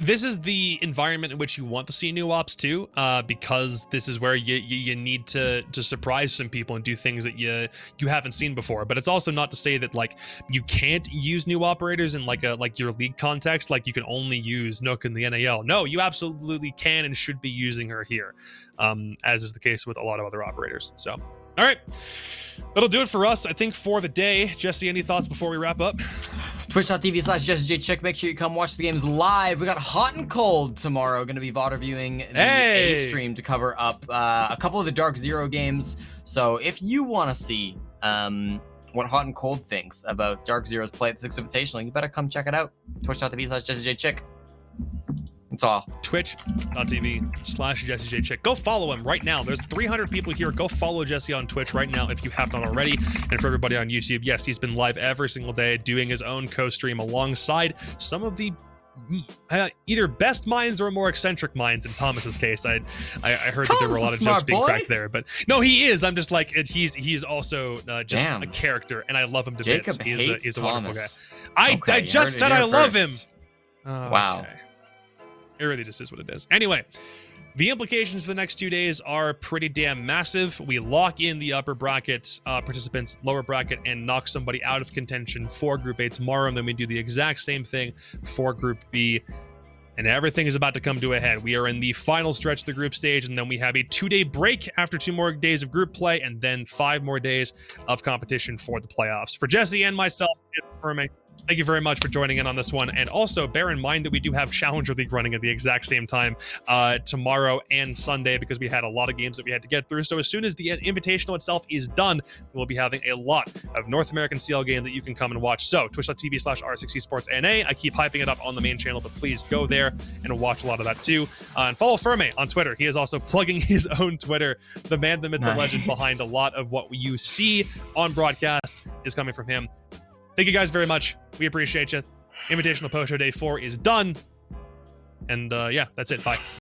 This is the environment in which you want to see new ops too, because this is where you need to surprise some people and do things that you haven't seen before. But it's also not to say that like you can't use new operators in like your league context, like you can only use Nook in the NAL. No, you absolutely can and should be using her here, as is the case with a lot of other operators. So, all right, that'll do it for us, I think, for the day. Jesse, any thoughts before we wrap up? Twitch.tv/JessieJChick. Make sure you come watch the games live. We got Hot and Cold tomorrow. Going to be VOD reviewing the A stream to cover up a couple of the Dark Zero games. So if you want to see what Hot and Cold thinks about Dark Zero's play at the Six Invitational, you better come check it out. Twitch.tv/JessieJChick. That's all. Twitch.tv/JessieJChick. Go follow him right now. There's 300 people here. Go follow Jesse on Twitch right now if you have not already. And for everybody on YouTube, yes, he's been live every single day doing his own co-stream alongside some of the either best minds or more eccentric minds in Thomas's case. I heard that there were a lot of jokes being cracked there, but no, he is. I'm just like, he's also just a character, and I love him to bits. He's a wonderful guy. I just said I love him. Wow. Okay. It really just is what it is. Anyway, the implications for the next 2 days are pretty damn massive. We lock in the upper bracket participants, lower bracket, and knock somebody out of contention for Group A tomorrow, and then we do the exact same thing for Group B. And everything is about to come to a head. We are in the final stretch of the group stage, and then we have a 2-day break after 2 more days of group play, and then 5 more days of competition for the playoffs. For Jesse and myself, for me, thank you very much for joining in on this one. And also bear in mind that we do have Challenger League running at the exact same time tomorrow and Sunday, because we had a lot of games that we had to get through. So as soon as the Invitational itself is done, we'll be having a lot of North American CL games that you can come and watch. So twitch.tv/R6esportsNA. I keep hyping it up on the main channel, but please go there and watch a lot of that too. And follow Ferme on Twitter. He is also plugging his own Twitter. The man, the myth, the legend behind a lot of what you see on broadcast is coming from him. Thank you guys very much. We appreciate you. Invitational Postshow Day 4 is done. And yeah, that's it. Bye.